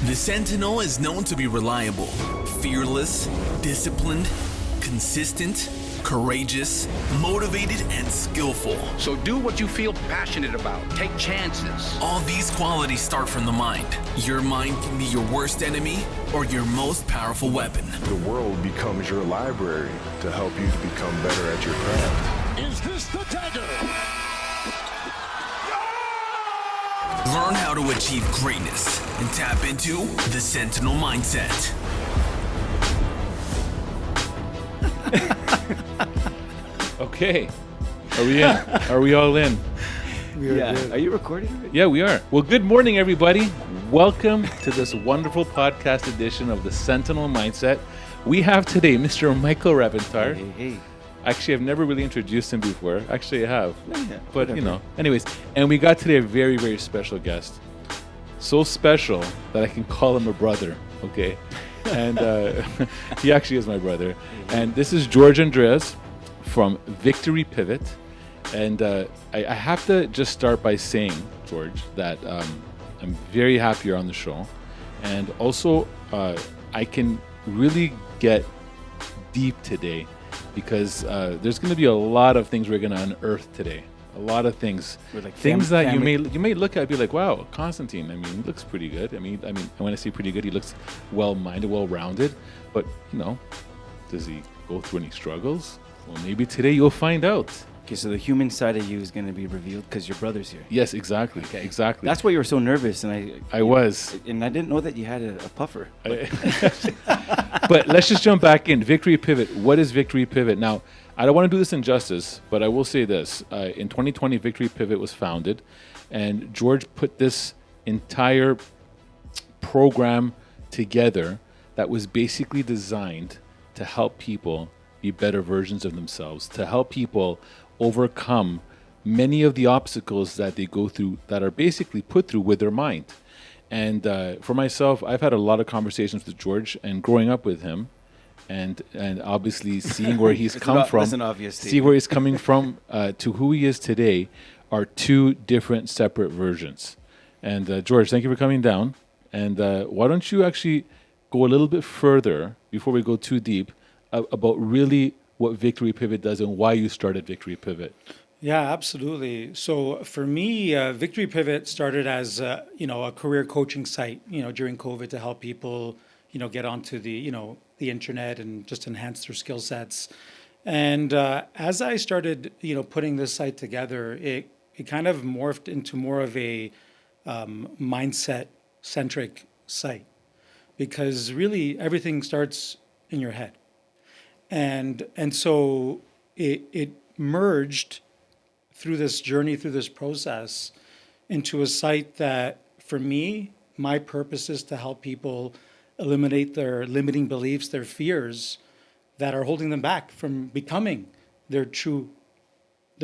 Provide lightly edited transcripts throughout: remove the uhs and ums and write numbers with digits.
The Sentinel is known to be reliable, fearless, disciplined, consistent, courageous, motivated, and skillful. So do what you feel passionate about. Take chances. All these qualities start from the mind. Your mind can be your worst enemy or your most powerful weapon. The world becomes your library to help you to become better at your craft. Is this the dagger? Learn how to achieve greatness and tap into the Sentinel mindset. Okay. Are we in? Are we all in? Yeah. Are you recording? Yeah, we are. Well, good morning, everybody. Welcome to this wonderful podcast edition of the Sentinel Mindset. We have today Mr. Michael Raventar. Hey. Actually, I've never really introduced him before. Actually, I have. Yeah, but, whatever. Anyways. And we got today a very, very special guest. So special that I can call him a brother, okay? And he actually is my brother. And this is George Andreas from Victory Pivot. And I have to just start by saying, George, that I'm very happy you're on the show. And also, I can really get deep today because there's going to be a lot of things we're going to unearth today. A lot of things, Like things that family. you may look at and be like, wow, Constantine. I mean, he looks pretty good. I mean, when I say pretty good, he looks well-minded, well-rounded. But does he go through any struggles? Well, maybe today you'll find out. Okay, so the human side of you is going to be revealed because your brother's here. Yes, exactly. Okay. Exactly. That's why you were so nervous, and I was. and I didn't know that you had a puffer. But let's just jump back in. Victory Pivot. What is Victory Pivot? Now, I don't want to do this injustice, but I will say this. In 2020, Victory Pivot was founded, and George put this entire program together that was basically designed to help people be better versions of themselves, to help people overcome many of the obstacles that they go through that are basically put through with their mind. And for myself, I've had a lot of conversations with George, and growing up with him, and obviously seeing where he's come from, That's an obvious see statement. where he's coming from to who he is today are two different separate versions. And George, thank you for coming down. And why don't you actually go a little bit further before we go too deep about really what Victory Pivot does and why you started Victory Pivot. Yeah, absolutely. So for me, Victory Pivot started as a career coaching site, during COVID to help people, get onto the internet and just enhance their skill sets. And as I started, putting this site together, it kind of morphed into more of a mindset-centric site because really everything starts in your head. And so it merged through this journey, through this process, into a site that, for me, my purpose is to help people eliminate their limiting beliefs, their fears that are holding them back from becoming their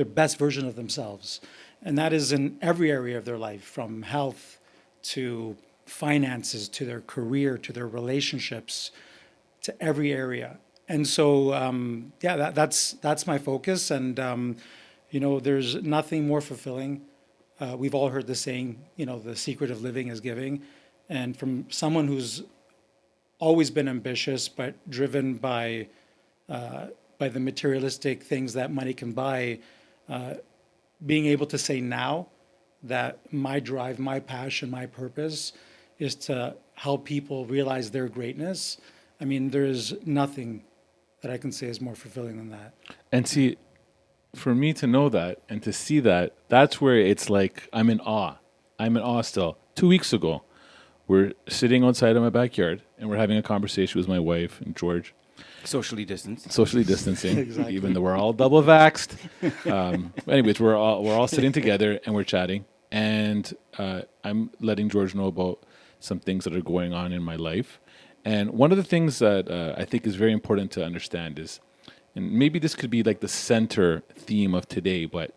best version of themselves. And that is in every area of their life, from health to finances, to their career, to their relationships, to every area. And so, that's my focus. And, there's nothing more fulfilling. We've all heard the saying, the secret of living is giving. And from someone who's always been ambitious, but driven by the materialistic things that money can buy, being able to say now that my drive, my passion, my purpose is to help people realize their greatness. I mean, there's nothing that I can say is more fulfilling than that. And see, for me to know that and to see that, that's where it's like I'm in awe. I'm in awe still. 2 weeks ago, we're sitting outside of my backyard and we're having a conversation with my wife and George. Socially distanced. Socially distancing, Exactly. even though we're all double vaxxed. Anyways, we're all sitting together and we're chatting. And I'm letting George know about some things that are going on in my life. And one of the things that I think is very important to understand is, and maybe this could be like the center theme of today, but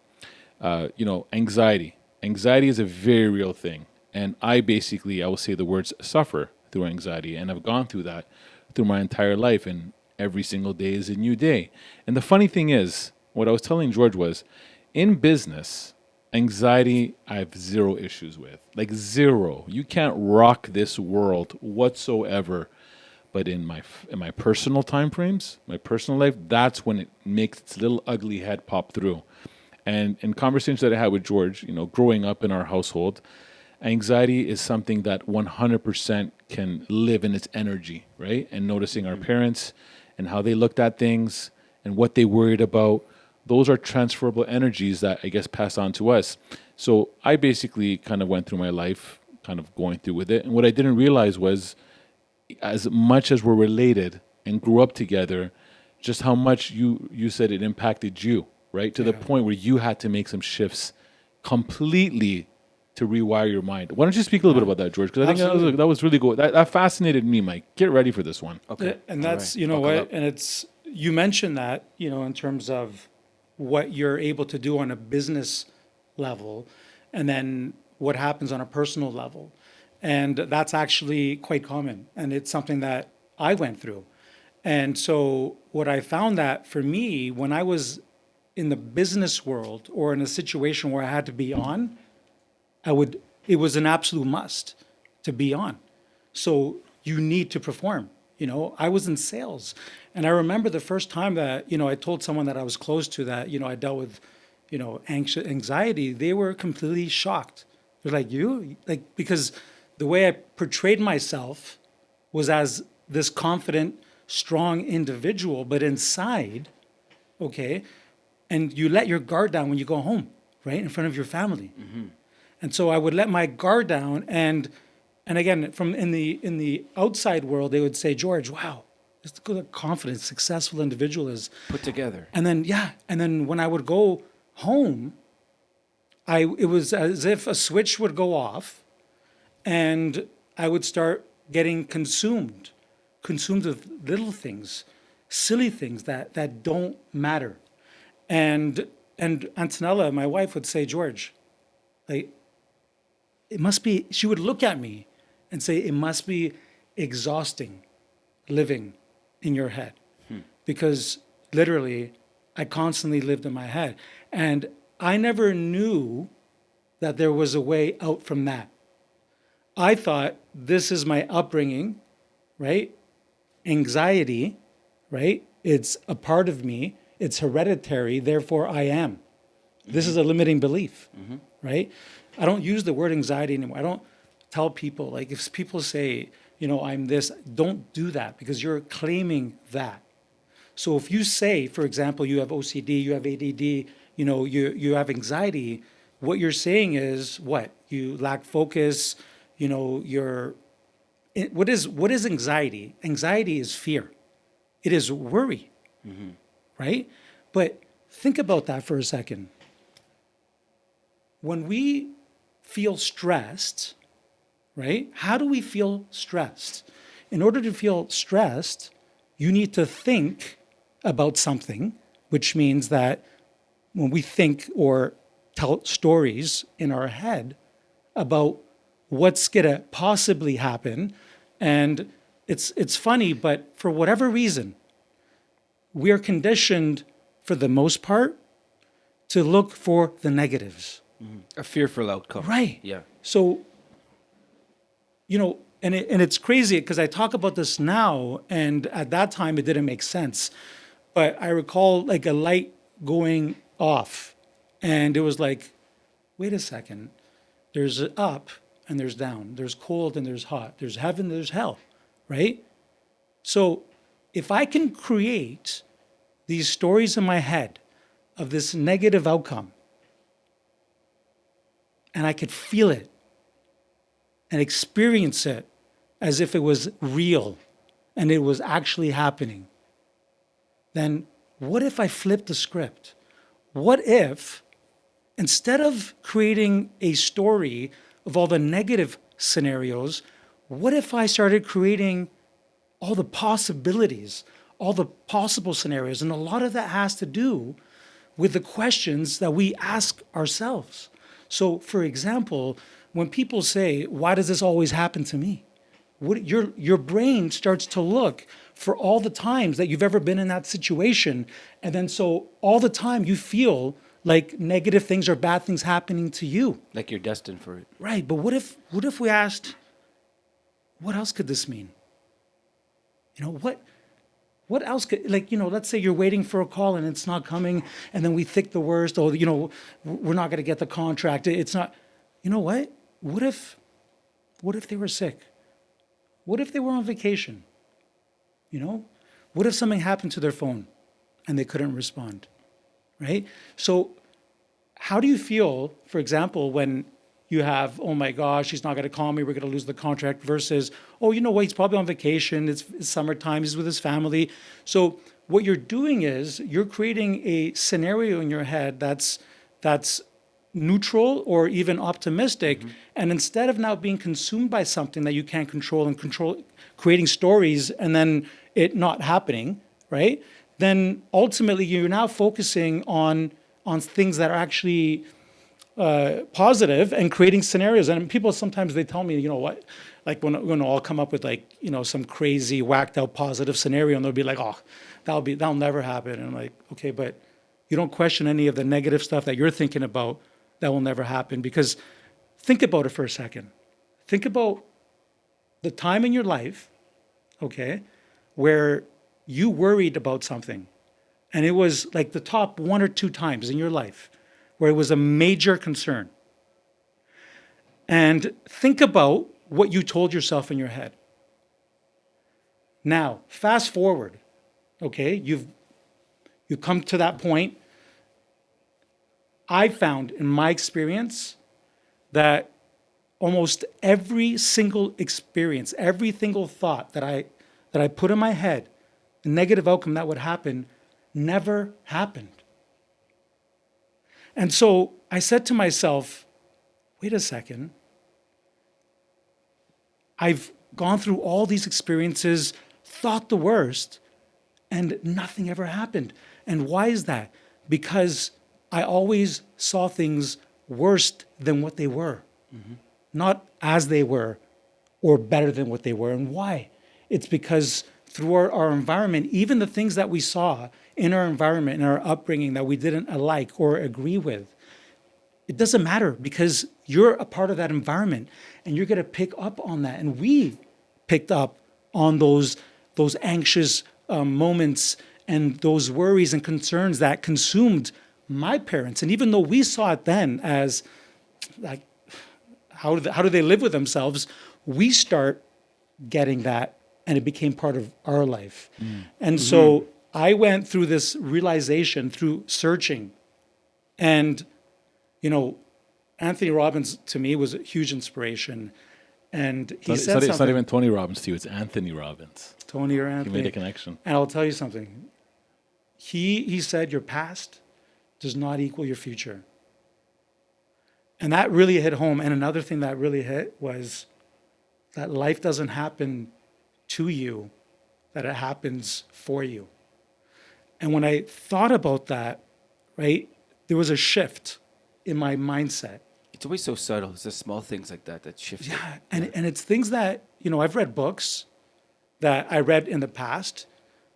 anxiety. Anxiety is a very real thing. And I will say the words suffer through anxiety. And I've gone through that through my entire life. And every single day is a new day. And the funny thing is, what I was telling George was, in business, Anxiety, I have zero issues with. Like zero. You can't rock this world whatsoever. But in my personal time frames, my personal life, that's when it makes its little ugly head pop through. And in conversations that I had with George, growing up in our household, anxiety is something that 100% can live in its energy, right? And noticing our parents and how they looked at things and what they worried about, those are transferable energies that I guess pass on to us. So I basically kind of went through my life kind of going through with it. And what I didn't realize was as much as we're related and grew up together, just how much you said it impacted you, right? To the point where you had to make some shifts completely to rewire your mind. Why don't you speak a little bit about that, George? Because I think that was really good. That fascinated me, Mike. Get ready for this one. Okay. And that's, All you know Buckle what, up. and it's, you mentioned that, in terms of what you're able to do on a business level, and then what happens on a personal level. And that's actually quite common. And it's something that I went through. And so what I found that for me, when I was in the business world or in a situation where I had to be on, it was an absolute must to be on. So you need to perform. I was in sales. And I remember the first time that, I told someone that I was close to that, I dealt with, anxiety, they were completely shocked. They're like, you? Like, because the way I portrayed myself was as this confident, strong individual, but inside, okay, and you let your guard down when you go home, right, in front of your family. And so I would let my guard down, and again, from in the outside world, they would say, George, wow, this is a confident, successful individual is. Put together. And then when I would go home, it was as if a switch would go off, and I would start getting consumed with little things, silly things that don't matter. And Antonella, my wife, would say, George, like, it must be, she would look at me and say, it must be exhausting living in your head. Because literally, I constantly lived in my head. And I never knew that there was a way out from that. I thought, this is my upbringing, right? Anxiety, right? It's a part of me. It's hereditary, therefore I am. This is a limiting belief, right? I don't use the word anxiety anymore. I don't tell people, like, if people say, I'm this, don't do that, because you're claiming that. So if you say, for example, you have OCD, you have ADD, you have anxiety, what you're saying is what? You lack focus, what is anxiety? Anxiety is fear. It is worry, right? But think about that for a second. When we feel stressed, right? How do we feel stressed? In order to feel stressed, you need to think about something, which means that when we think or tell stories in our head about what's going to possibly happen, and it's funny, but for whatever reason, we are conditioned, for the most part, to look for the negatives. A fearful outcome. Right. Yeah. So, and it's crazy because I talk about this now, and at that time it didn't make sense. But I recall like a light going off, and it was like, wait a second, there's up and there's down, there's cold and there's hot, there's heaven, there's hell, right? So if I can create these stories in my head of this negative outcome, and I could feel it and experience it as if it was real and it was actually happening, then what if I flipped the script? What if, instead of creating a story of all the negative scenarios, what if I started creating all the possibilities, all the possible scenarios? And a lot of that has to do with the questions that we ask ourselves. So, for example, when people say, why does this always happen to me? Your brain starts to look for all the times that you've ever been in that situation. And then so all the time you feel like negative things or bad things happening to you. Like you're destined for it. Right, but what if we asked, what else could this mean? You know, what else could, like, you know, let's say you're waiting for a call and it's not coming, and then we think the worst, oh, you know, we're not going to get the contract. It's not, you know what? What if they were sick? What if they were on vacation? You know, what if something happened to their phone and they couldn't respond? Right? So how do you feel, for example, when you have, oh my gosh, he's not going to call me, we're going to lose the contract, versus, oh, you know what, he's probably on vacation, it's summertime, he's with his family. So what you're doing is you're creating a scenario in your head that's neutral or even optimistic. And instead of now being consumed by something that you can't control and creating stories and then it not happening, right? Then ultimately you're now focusing on things that are actually positive and creating scenarios. And people sometimes they tell me, you know what, like when I'll come up with like, you know, some crazy whacked out positive scenario, and they'll be like, oh, that'll never happen. And I'm like, okay, but you don't question any of the negative stuff that you're thinking about that will never happen. Because think about it for a second. Think about the time in your life, okay, where you worried about something, and it was like the top 1 or 2 times in your life where it was a major concern. And think about what you told yourself in your head. Now, fast forward, okay? You've come to that point. I found in my experience that almost every single experience, every single thought that I put in my head, the negative outcome that would happen, never happened. And so I said to myself, wait a second. I've gone through all these experiences, thought the worst, and nothing ever happened. And why is that? Because I always saw things worse than what they were, not as they were or better than what they were. And why? It's because through our environment, even the things that we saw in our environment, in our upbringing that we didn't like or agree with, it doesn't matter, because you're a part of that environment and you're going to pick up on that. And we picked up on those anxious moments and those worries and concerns that consumed my parents. And even though we saw it then as like, how do they live with themselves? We start getting that, and it became part of our life. And so I went through this realization through searching. And, you know, Anthony Robbins to me was a huge inspiration. And he said something. It's not even Tony Robbins to you, it's Anthony Robbins. Tony or Anthony. You made a connection. And I'll tell you something. He said your past does not equal your future. And that really hit home. And another thing that really hit was that life doesn't happen to you, that it happens for you. And when I thought about that, right, there was a shift in my mindset. It's always so subtle. It's the small things like that shift. Yeah, and it's things that, you know, I've read books that I read in the past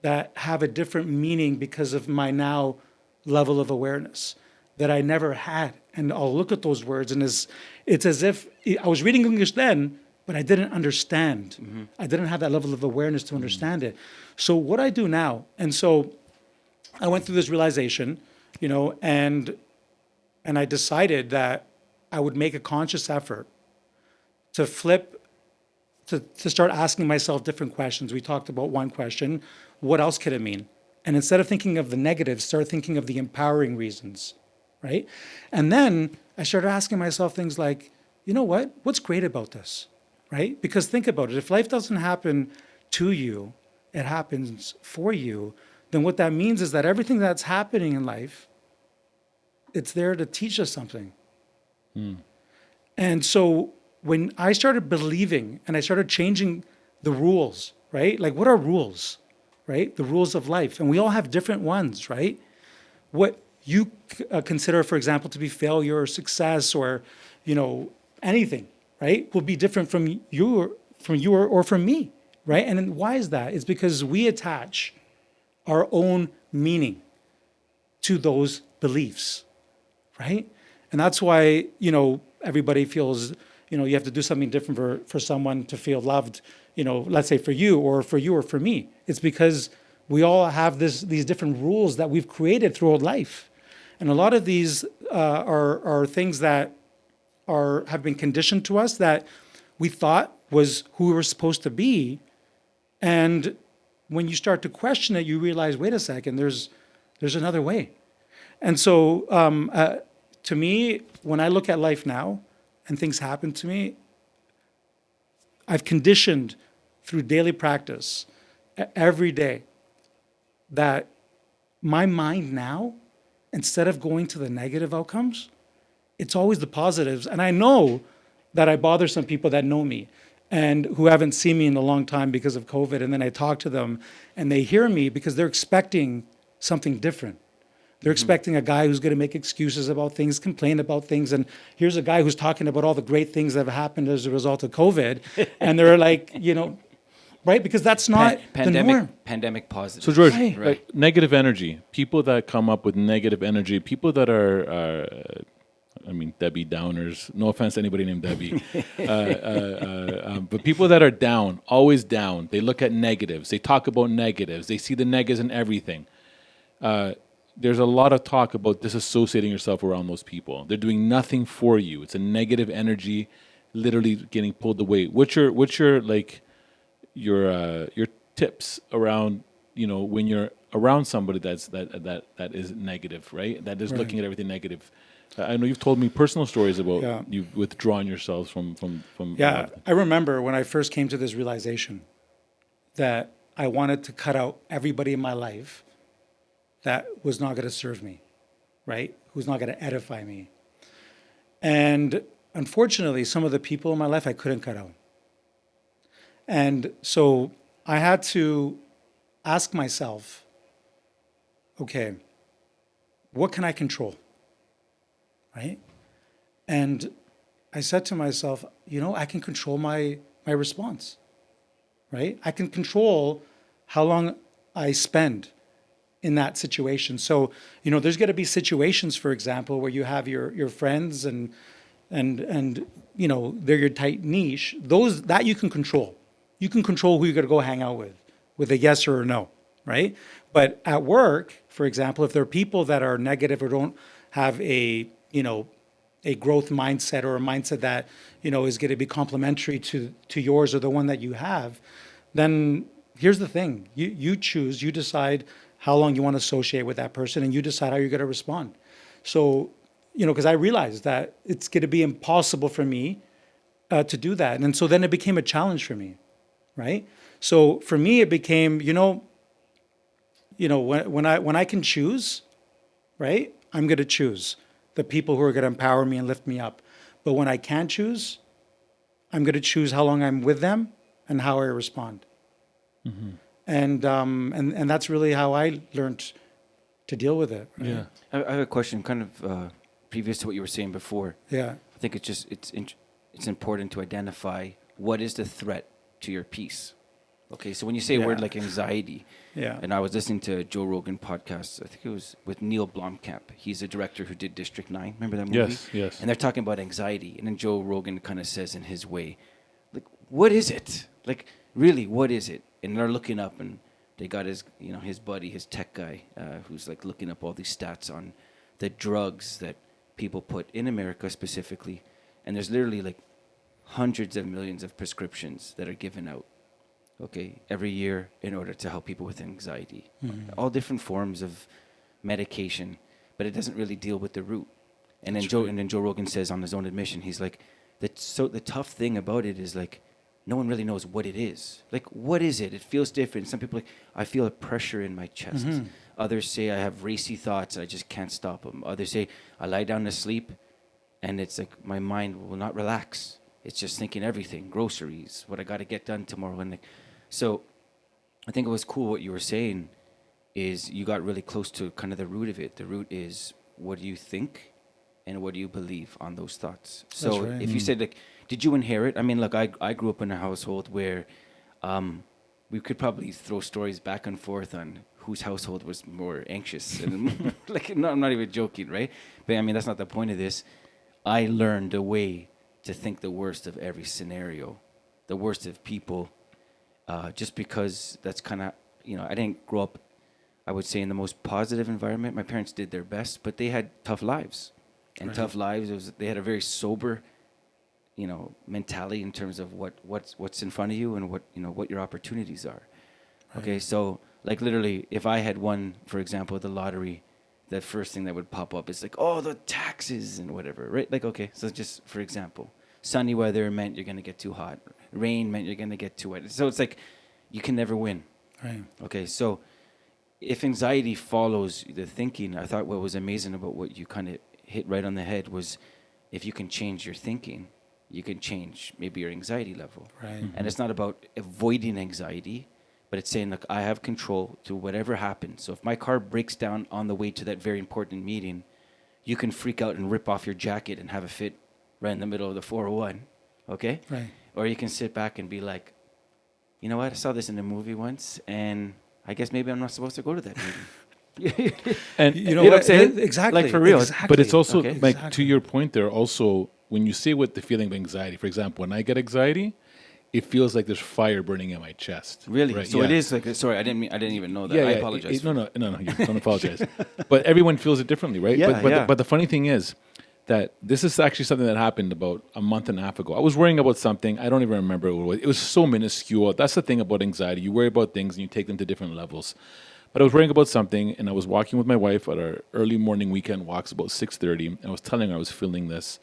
that have a different meaning because of my now level of awareness that I never had. And I'll look at those words, and it's as if I was reading English then, but I didn't understand. I didn't have that level of awareness to understand it. So what I do now, and so I went through this realization, you know, and I decided that I would make a conscious effort to flip, to start asking myself different questions. We talked about one question, what else could it mean? And instead of thinking of the negatives, start thinking of the empowering reasons, right? And then I started asking myself things like, you know what? What's great about this, right? Because think about it. If life doesn't happen to you, it happens for you, then what that means is that everything that's happening in life, it's there to teach us something. And so when I started believing and I started changing the rules, right? Like, what are rules, right? The rules of life. And we all have different ones, right? What you consider, for example, to be failure or success or, you know, anything, right, will be different from you or from me, right? And then why is that? It's because we attach our own meaning to those beliefs. right? And that's why, everybody feels, you have to do something different for someone to feel loved, let's say for you or for me. It's because we all have these different rules that we've created throughout life. And a lot of these are things that have been conditioned to us that we thought was who we were supposed to be. And when you start to question it, you realize, wait a second, there's another way. And so to me, when I look at life now and things happen to me, I've conditioned through daily practice every day that my mind now, instead of going to the negative outcomes, it's always the positives. And I know that I bother some people that know me and who haven't seen me in a long time because of COVID. And then I talk to them and they hear me because they're expecting something different. They're expecting a guy who's going to make excuses about things, complain about things. And here's a guy who's talking about all the great things that have happened as a result of COVID. And they're like, right? Because that's not the norm. Pandemic positive. So George, Right. like, negative energy, people that come up with negative energy, people that are Debbie Downers. No offense to anybody named Debbie. But people that are down, always down, they look at negatives. They talk about negatives. They see the negatives in everything. There's a lot of talk about disassociating yourself around those people. They're doing nothing for you. It's a negative energy, literally getting pulled away. What's your tips around when you're around somebody that is negative, right? That is looking at everything negative. I know you've told me personal stories about you've withdrawn yourselves from. Yeah, I remember when I first came to this realization that I wanted to cut out everybody in my life that was not going to serve me, right? Who's not going to edify me. And unfortunately, some of the people in my life I couldn't cut out. And so I had to ask myself, okay, what can I control, right? And I said to myself, I can control my response, right? I can control how long I spend in that situation. So, there's going to be situations, for example, where you have your friends and they're your tight niche. Those that you can control. You can control who you're going to go hang out with a yes or a no, right? But at work, for example, if there are people that are negative or don't have a growth mindset or a mindset that, is going to be complementary to yours or the one that you have, then here's the thing. You choose, you decide how long you want to associate with that person, and you decide how you're going to respond. So, because I realized that it's going to be impossible for me to do that. And so then it became a challenge for me, right? So for me, it became, when I can choose, right, I'm going to choose the people who are going to empower me and lift me up. But when I can't choose, I'm going to choose how long I'm with them and how I respond. Mm-hmm. And that's really how I learned to deal with it. Right? Yeah. I have a question, kind of previous to what you were saying before. Yeah. I think it's important to identify what is the threat to your peace. Okay, so when you say a word like anxiety, and I was listening to a Joe Rogan podcast, I think it was with Neil Blomkamp. He's a director who did District 9. Remember that movie? Yes. And they're talking about anxiety. And then Joe Rogan kind of says in his way, like, what is it? Like, really, what is it? And they're looking up, and they got his buddy, his tech guy, who's like looking up all these stats on the drugs that people put in America specifically. And there's literally like hundreds of millions of prescriptions that are given out, every year in order to help people with anxiety. Mm-hmm. All different forms of medication, but it doesn't really deal with the root. And then Joe Rogan says on his own admission, he's like, the tough thing about it is like, no one really knows what it is. Like, what is it? It feels different. Some people I feel a pressure in my chest. Mm-hmm. Others say I have racy thoughts. I just can't stop them. Others say I lie down to sleep, and it's like my mind will not relax. It's just thinking everything, groceries, what I got to get done tomorrow. And so I think it was cool what you were saying is you got really close to kind of the root of it. The root is what do you think and what do you believe on those thoughts. So if you said, like, did you inherit? I mean, look, I grew up in a household where we could probably throw stories back and forth on whose household was more anxious. And like, no, I'm not even joking, right? But I mean, that's not the point of this. I learned a way to think the worst of every scenario, the worst of people, just because that's kind of, I didn't grow up, I would say, in the most positive environment. My parents did their best, but they had tough lives. And tough lives, they had a very sober, mentality in terms of what's in front of you and what your opportunities are. Right. Okay, so like literally, if I had won, for example, the lottery, the first thing that would pop up is like, oh, the taxes and whatever, right? Like, okay, so just for example, sunny weather meant you're gonna get too hot. Rain meant you're gonna get too wet. So it's like you can never win. Right. Okay, so if anxiety follows the thinking, I thought what was amazing about what you kind of hit right on the head was if you can change your thinking, you can change maybe your anxiety level. Right. And it's not about avoiding anxiety, but it's saying, look, I have control to whatever happens. So if my car breaks down on the way to that very important meeting, you can freak out and rip off your jacket and have a fit right in the middle of the 401, okay? Right. Or you can sit back and be like, you know what, I saw this in a movie once, and I guess maybe I'm not supposed to go to that meeting. And You know what I'm what? saying? Exactly. Like, for real. Exactly. but it's also Okay. like to Exactly. your point there. Also, when you say with the feeling of anxiety, for example, when I get anxiety, it feels like there's fire burning in my chest. Really? Right, So yeah. it is like, sorry, I didn't even know that. Yeah, I yeah, apologize. no, you don't apologize. But everyone feels it differently, right? Yeah, but yeah. but the funny thing is that this is actually something that happened about a month and a half ago. I was worrying about something. I don't even remember what it was. It was so minuscule. That's the thing about anxiety. You worry about things and you take them to different levels. But I was worrying about something, and I was walking with my wife at our early morning weekend walks about 6:30, and I was telling her I was feeling this.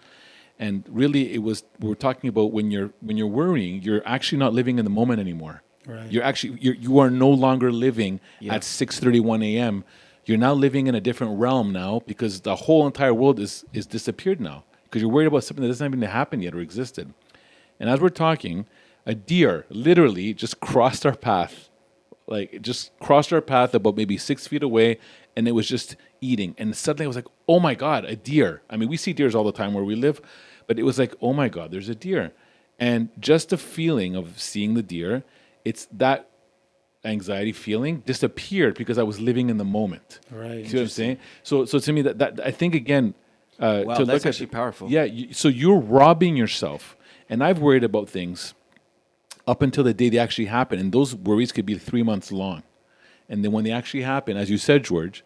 And really, we were talking about when you're worrying, you're actually not living in the moment anymore. Right. You are no longer living Yeah. at 6:31 a.m. You're now living in a different realm now because the whole entire world is disappeared now because you're worried about something that doesn't even happen yet or existed. And as we're talking, a deer literally just crossed our path, about maybe 6 feet away, and it was just eating. And suddenly I was like, oh my God, a deer. I mean, we see deers all the time where we live, but it was like, oh my God, there's a deer. And just the feeling of seeing the deer, it's that anxiety feeling disappeared because I was living in the moment. Right. See what I'm saying? So to me, that I think again, Wow, to that's look actually powerful. Yeah, so you're robbing yourself. And I've worried about things up until the day they actually happen, and those worries could be 3 months long. And then when they actually happen, as you said, George,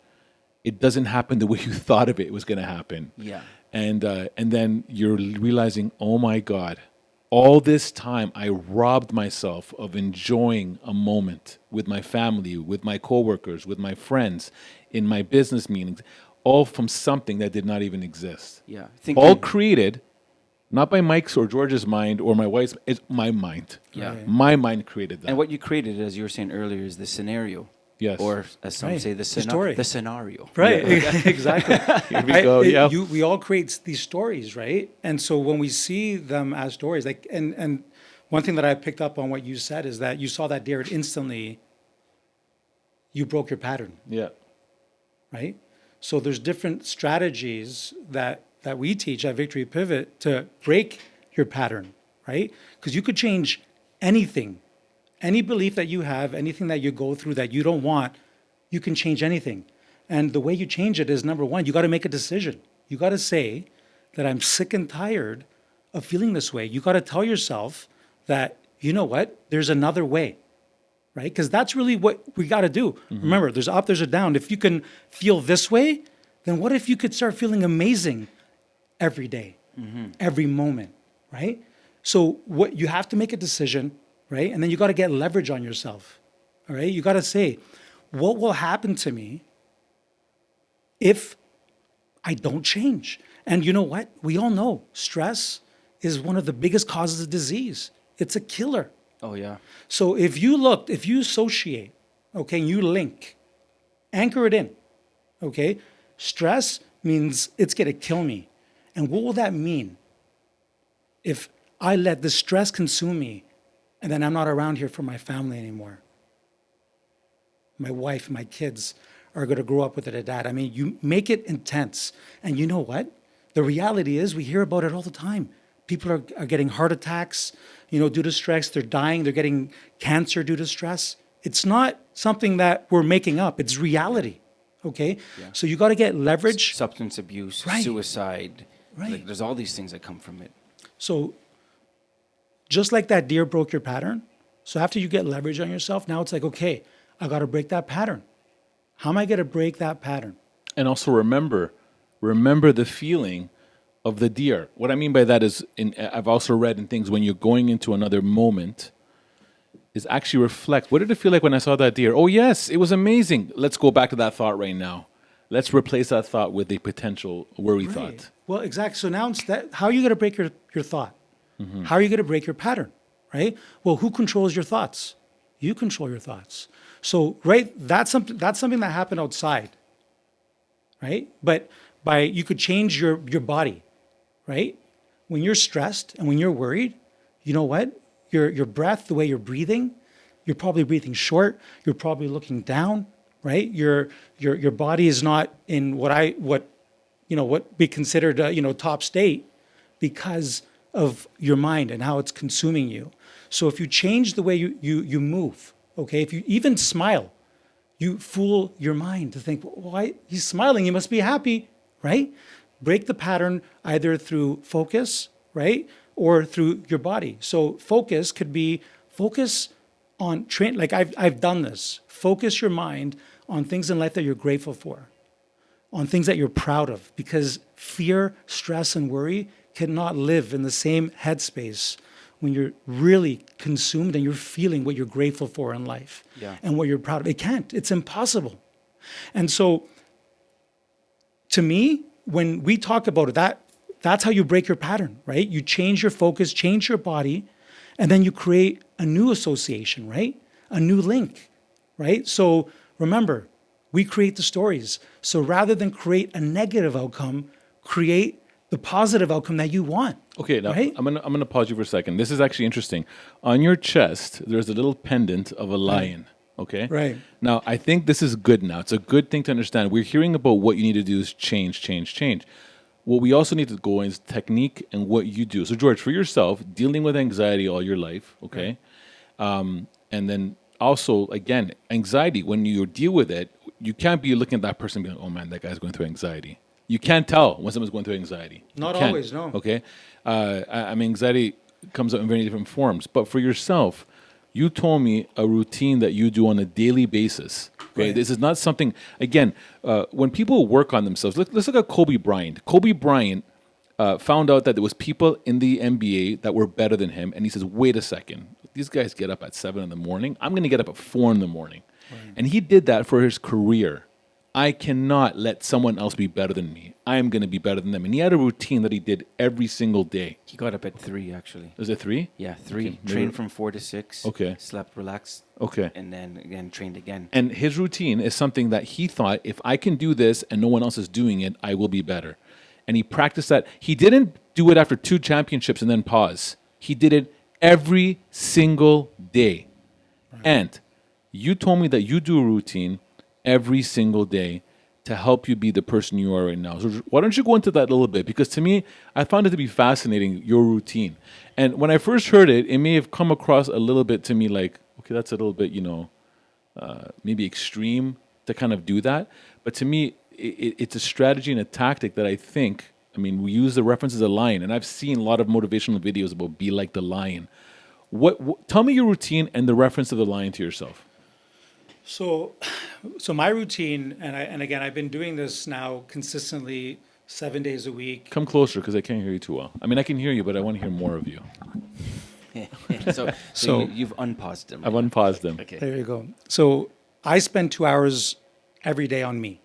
it doesn't happen the way you thought of it was going to happen. Yeah. And then you're realizing, oh my God, all this time I robbed myself of enjoying a moment with my family, with my coworkers, with my friends, in my business meetings, all from something that did not even exist. Yeah. All created, not by Mike's or George's mind or my wife's, it's my mind. Yeah. Right. My mind created that. And what you created, as you were saying earlier, is the scenario. Yes. Or as some Right. say, The story. the scenario. Right. Exactly. Here we go. Yeah. We all create these stories, right? And so when we see them as stories, like, and one thing that I picked up on what you said is that you saw that deer and instantly you broke your pattern, Yeah. right? So there's different strategies that we teach at Victory Pivot to break your pattern, right? Because you could change anything, any belief that you have, anything that you go through that you don't want, you can change anything. And the way you change it is, number one, you got to make a decision. You got to say that I'm sick and tired of feeling this way. You got to tell yourself that, you know what, there's another way, right? Because that's really what we got to do. Remember, there's up, there's a down. If you can feel this way, then what if you could start feeling amazing every day, every moment, right? So what you have to make a decision, right? And then you got to get leverage on yourself, all right? You got to say, what will happen to me if I don't change? And you know what? We all know stress is one of the biggest causes of disease. It's a killer. Oh, yeah. So if you associate, okay, and you link, anchor it in, okay? Stress means it's going to kill me. And what will that mean if I let the stress consume me and then I'm not around here for my family anymore? My wife, my kids are going to grow up with it at that. I mean, you make it intense. And you know what? The reality is we hear about it all the time. People are getting heart attacks, due to stress. They're dying. They're getting cancer due to stress. It's not something that we're making up. It's reality. Okay. So you got to get leverage. Substance abuse, Right. suicide. Right. Like, there's all these things that come from it. So just like that deer broke your pattern. So after you get leverage on yourself, now it's like, okay, I got to break that pattern. How am I going to break that pattern? And also remember the feeling of the deer. What I mean by that is, I've also read in things when you're going into another moment, is actually reflect. What did it feel like when I saw that deer? Oh yes, it was amazing. Let's go back to that thought right now. Let's replace that thought with a potential worry thought. Well, exactly. So now how are you going to break your thought? How are you going to break your pattern? Right? Well, who controls your thoughts? You control your thoughts. So that's something that happened outside. Right? But you could change your body. Right? When you're stressed and when you're worried, you know what? Your breath, the way you're breathing, you're probably breathing short. You're probably looking down, right? Your body is not in what we considered top state because of your mind and how it's consuming you. So if you change the way you move, okay, if you even smile, you fool your mind to think, why he's smiling? He must be happy, right? Break the pattern either through focus, right? Or through your body. So focus could be focus on like I've done this. Focus your mind on things in life that you're grateful for, on things that you're proud of, because fear, stress, and worry cannot live in the same headspace when you're really consumed and you're feeling what you're grateful for in life and what you're proud of. It can't. It's impossible. And so to me, when we talk about it, that's how you break your pattern, right? You change your focus, change your body, and then you create a new association, right? A new link, right? So remember, we create the stories. So rather than create a negative outcome, create the positive outcome that you want. Okay, now right? I'm gonna pause you for a second. This is actually interesting. On your chest, there's a little pendant of a lion. Okay. Right. Now, I think this is good. Now, it's a good thing to understand. We're hearing about what you need to do is change. What we also need to go in is technique and what you do. So, George, for yourself, dealing with anxiety all your life, okay, and then also, again, anxiety. When you deal with it, you can't be looking at that person and be like, "Oh man, that guy's going through anxiety." You can't tell when someone's going through anxiety. Not You can't, always, no. Okay, I mean, anxiety comes out in very different forms. But for yourself, you told me a routine that you do on a daily basis. Okay, Right. this is not something. Again, when people work on themselves, let's look at Kobe Bryant. Kobe Bryant found out that there was people in the NBA that were better than him, and he says, "Wait a second, these guys get up at 7 in the morning. I'm going to get up at 4 in the morning," and he did that for his career. I cannot let someone else be better than me. I am going to be better than them. And he had a routine that he did every single day. He got up at 3, actually. Was it 3? Yeah, 3. Okay, Trained from 4 to 6. Okay. Slept, relaxed. Okay. And then again, trained again. And his routine is something that he thought, if I can do this and no one else is doing it, I will be better. And he practiced that. He didn't do it after 2 championships and then pause. He did it every single day. Right. And you told me that you do a routine every single day to help you be the person you are right now. So why don't you go into that a little bit? Because to me, I found it to be fascinating, your routine. And when I first heard it, it may have come across a little bit to me like, okay, that's a little bit, maybe extreme to kind of do that. But to me, it's a strategy and a tactic that I think, we use the reference as a lion, and I've seen a lot of motivational videos about be like the lion. What tell me your routine and the reference of the lion to yourself. So my routine, and again, I've been doing this now consistently 7 days a week. Come closer because I can't hear you too well. I can hear you, but I want to hear more of you. So you've unpaused them. I've unpaused them. Okay. There you go. So I spend 2 hours every day on me.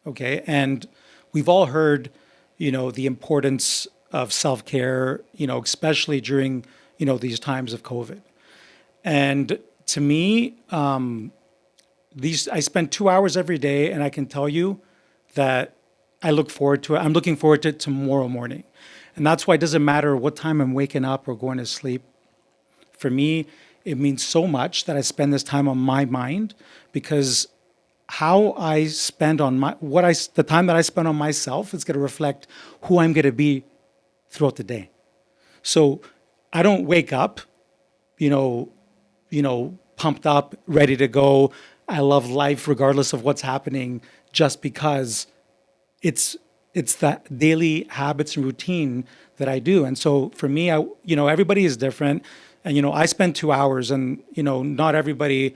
Okay. And we've all heard, the importance of self-care, especially during, these times of COVID. And to me, I spend 2 hours every day, and I can tell you that I'm looking forward to it tomorrow morning. And that's why it doesn't matter what time I'm waking up or going to sleep. For me, it means so much that I spend this time on my mind, because how I spend on the time that I spend on myself is going to reflect who I'm going to be throughout the day. So I don't wake up, pumped up, ready to go. I love life regardless of what's happening, just because it's that daily habits and routine that I do. And so for me, everybody is different. And, I spend 2 hours, and, not everybody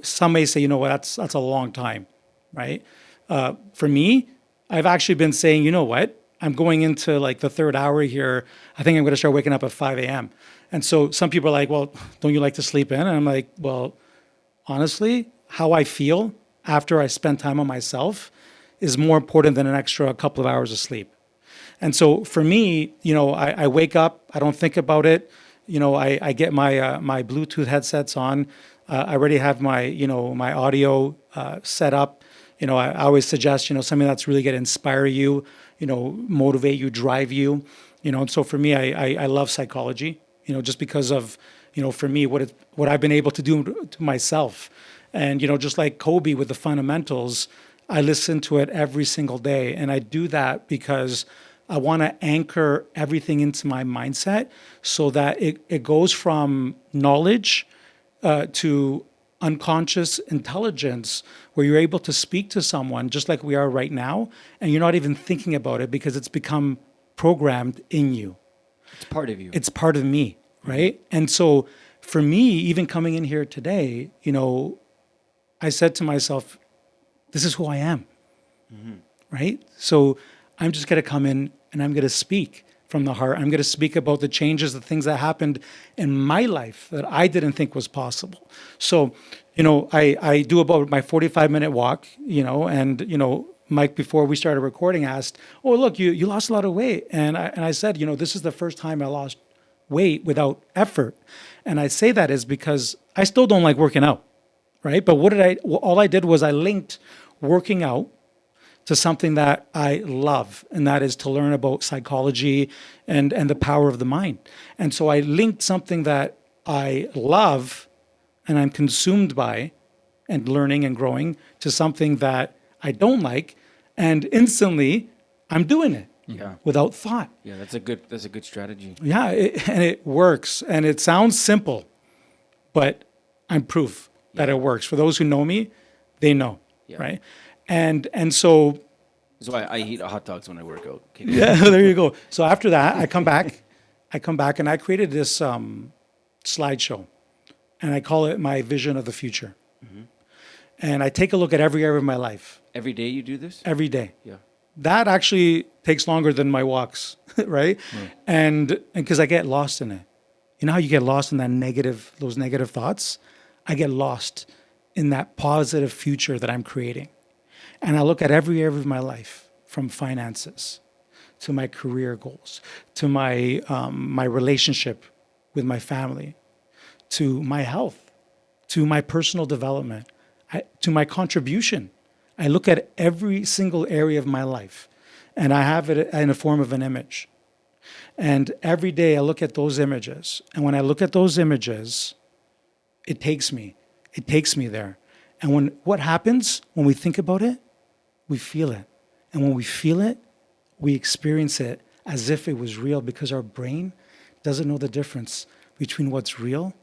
some may say, that's a long time, right? For me, I've actually been saying, you know what? I'm going into like the third hour here. I think I'm going to start waking up at 5 a.m. And so some people are like, well, don't you like to sleep in? And I'm like, well, honestly, how I feel after I spend time on myself is more important than an extra couple of hours of sleep. And so for me, I wake up, I don't think about it. I get my Bluetooth headsets on. I already have my audio set up. I always suggest, something that's really going to inspire you, motivate you, drive you. And so for me, I love psychology, just because of, for me, what I've been able to do to myself. And, just like Kobe with the fundamentals, I listen to it every single day. And I do that because I want to anchor everything into my mindset so that it goes from knowledge to unconscious intelligence, where you're able to speak to someone just like we are right now, and you're not even thinking about it because it's become programmed in you. It's part of you. It's part of me, right? And so for me, even coming in here today, I said to myself, this is who I am, right? So I'm just going to come in and I'm going to speak from the heart. I'm going to speak about the changes, the things that happened in my life that I didn't think was possible. So, I do about my 45-minute walk, and, Mike, before we started recording, asked, oh, look, you lost a lot of weight. And I said, this is the first time I lost weight without effort. And I say that is because I still don't like working out, right? But all I did was I linked working out to something that I love, and that is to learn about psychology and the power of the mind. And so I linked something that I love and I'm consumed by and learning and growing to something that I don't like, and instantly I'm doing it without thought. Yeah, that's a good strategy. Yeah, and it works, and it sounds simple, but I'm proof that it works. For those who know me, they know, right? And so that's why I eat hot dogs when I work out. Okay. Yeah, there you go. So after that, I come back and I created this slideshow, and I call it my vision of the future. Mm-hmm. And I take a look at every area of my life. Every day you do this? Every day. Yeah. That actually takes longer than my walks, right? And because I get lost in it. You know how you get lost in those negative thoughts? I get lost in that positive future that I'm creating. And I look at every area of my life, from finances to my career goals, to my my relationship with my family, to my health, to my personal development, to my contribution. I look at every single area of my life, and I have it in a form of an image. And every day I look at those images. And when I look at those images, it takes me there. And what happens when we think about it? We feel it. And when we feel it, we experience it as if it was real, because our brain doesn't know the difference between what's real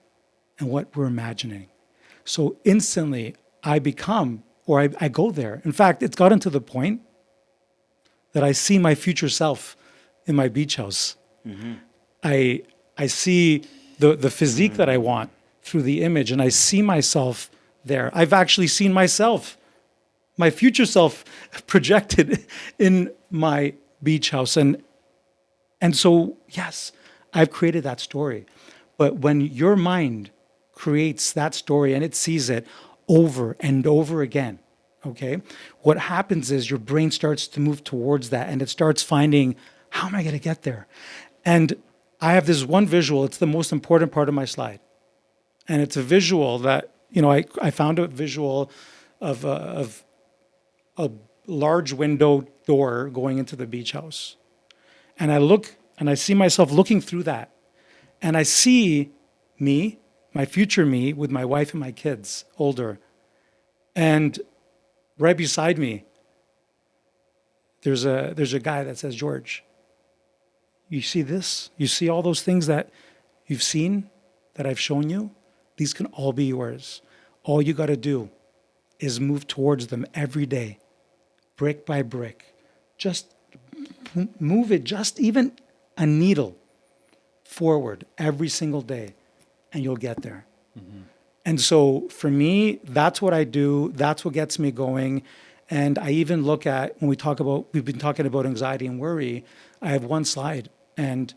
and what we're imagining. So instantly I go there. In fact, it's gotten to the point that I see my future self in my beach house. Mm-hmm. I see the physique that I want through the image, and I see myself there. I've actually seen myself, my future self, projected in my beach house. And so, yes, I've created that story. But when your mind creates that story and it sees it over and over again, okay, what happens is your brain starts to move towards that, and it starts finding, how am I going to get there? And I have this one visual. It's the most important part of my slide. And it's a visual that, I found a visual of a large window door going into the beach house. And I look and I see myself looking through that. And I see me, my future me, with my wife and my kids, older. And right beside me, there's a guy that says, George, you see this? You see all those things that you've seen, that I've shown you? These can all be yours. All you got to do is move towards them every day, brick by brick. Just move it, just even a needle forward every single day, and you'll get there. And so for me, that's what I do. That's what gets me going. And I even look at, when we've been talking about anxiety and worry, I have one slide. And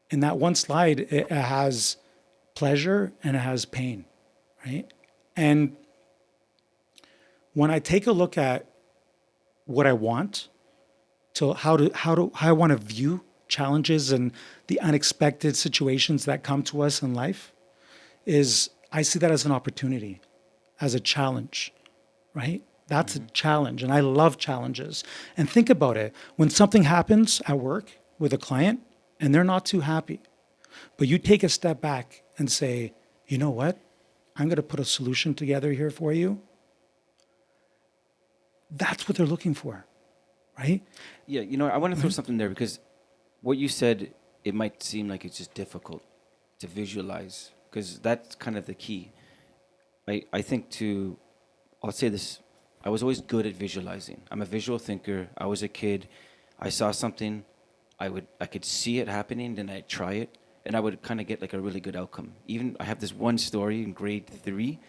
in that one slide, it has pleasure and it has pain, right? And when I take a look at what I want, to how I want to view challenges and the unexpected situations that come to us in life, is I see that as an opportunity, as a challenge, right? That's a challenge, and I love challenges. And think about it. When something happens at work with a client and they're not too happy, but you take a step back and say, you know what? I'm going to put a solution together here for you. That's what they're looking for, right? Yeah, I want to throw something there, because what you said, it might seem like it's just difficult to visualize, because that's kind of the key. I think I'll say this, I was always good at visualizing. I'm a visual thinker. I was a kid. I saw something, I could see it happening, then I'd try it, and I would kind of get like a really good outcome. Even I have this one story in grade 3,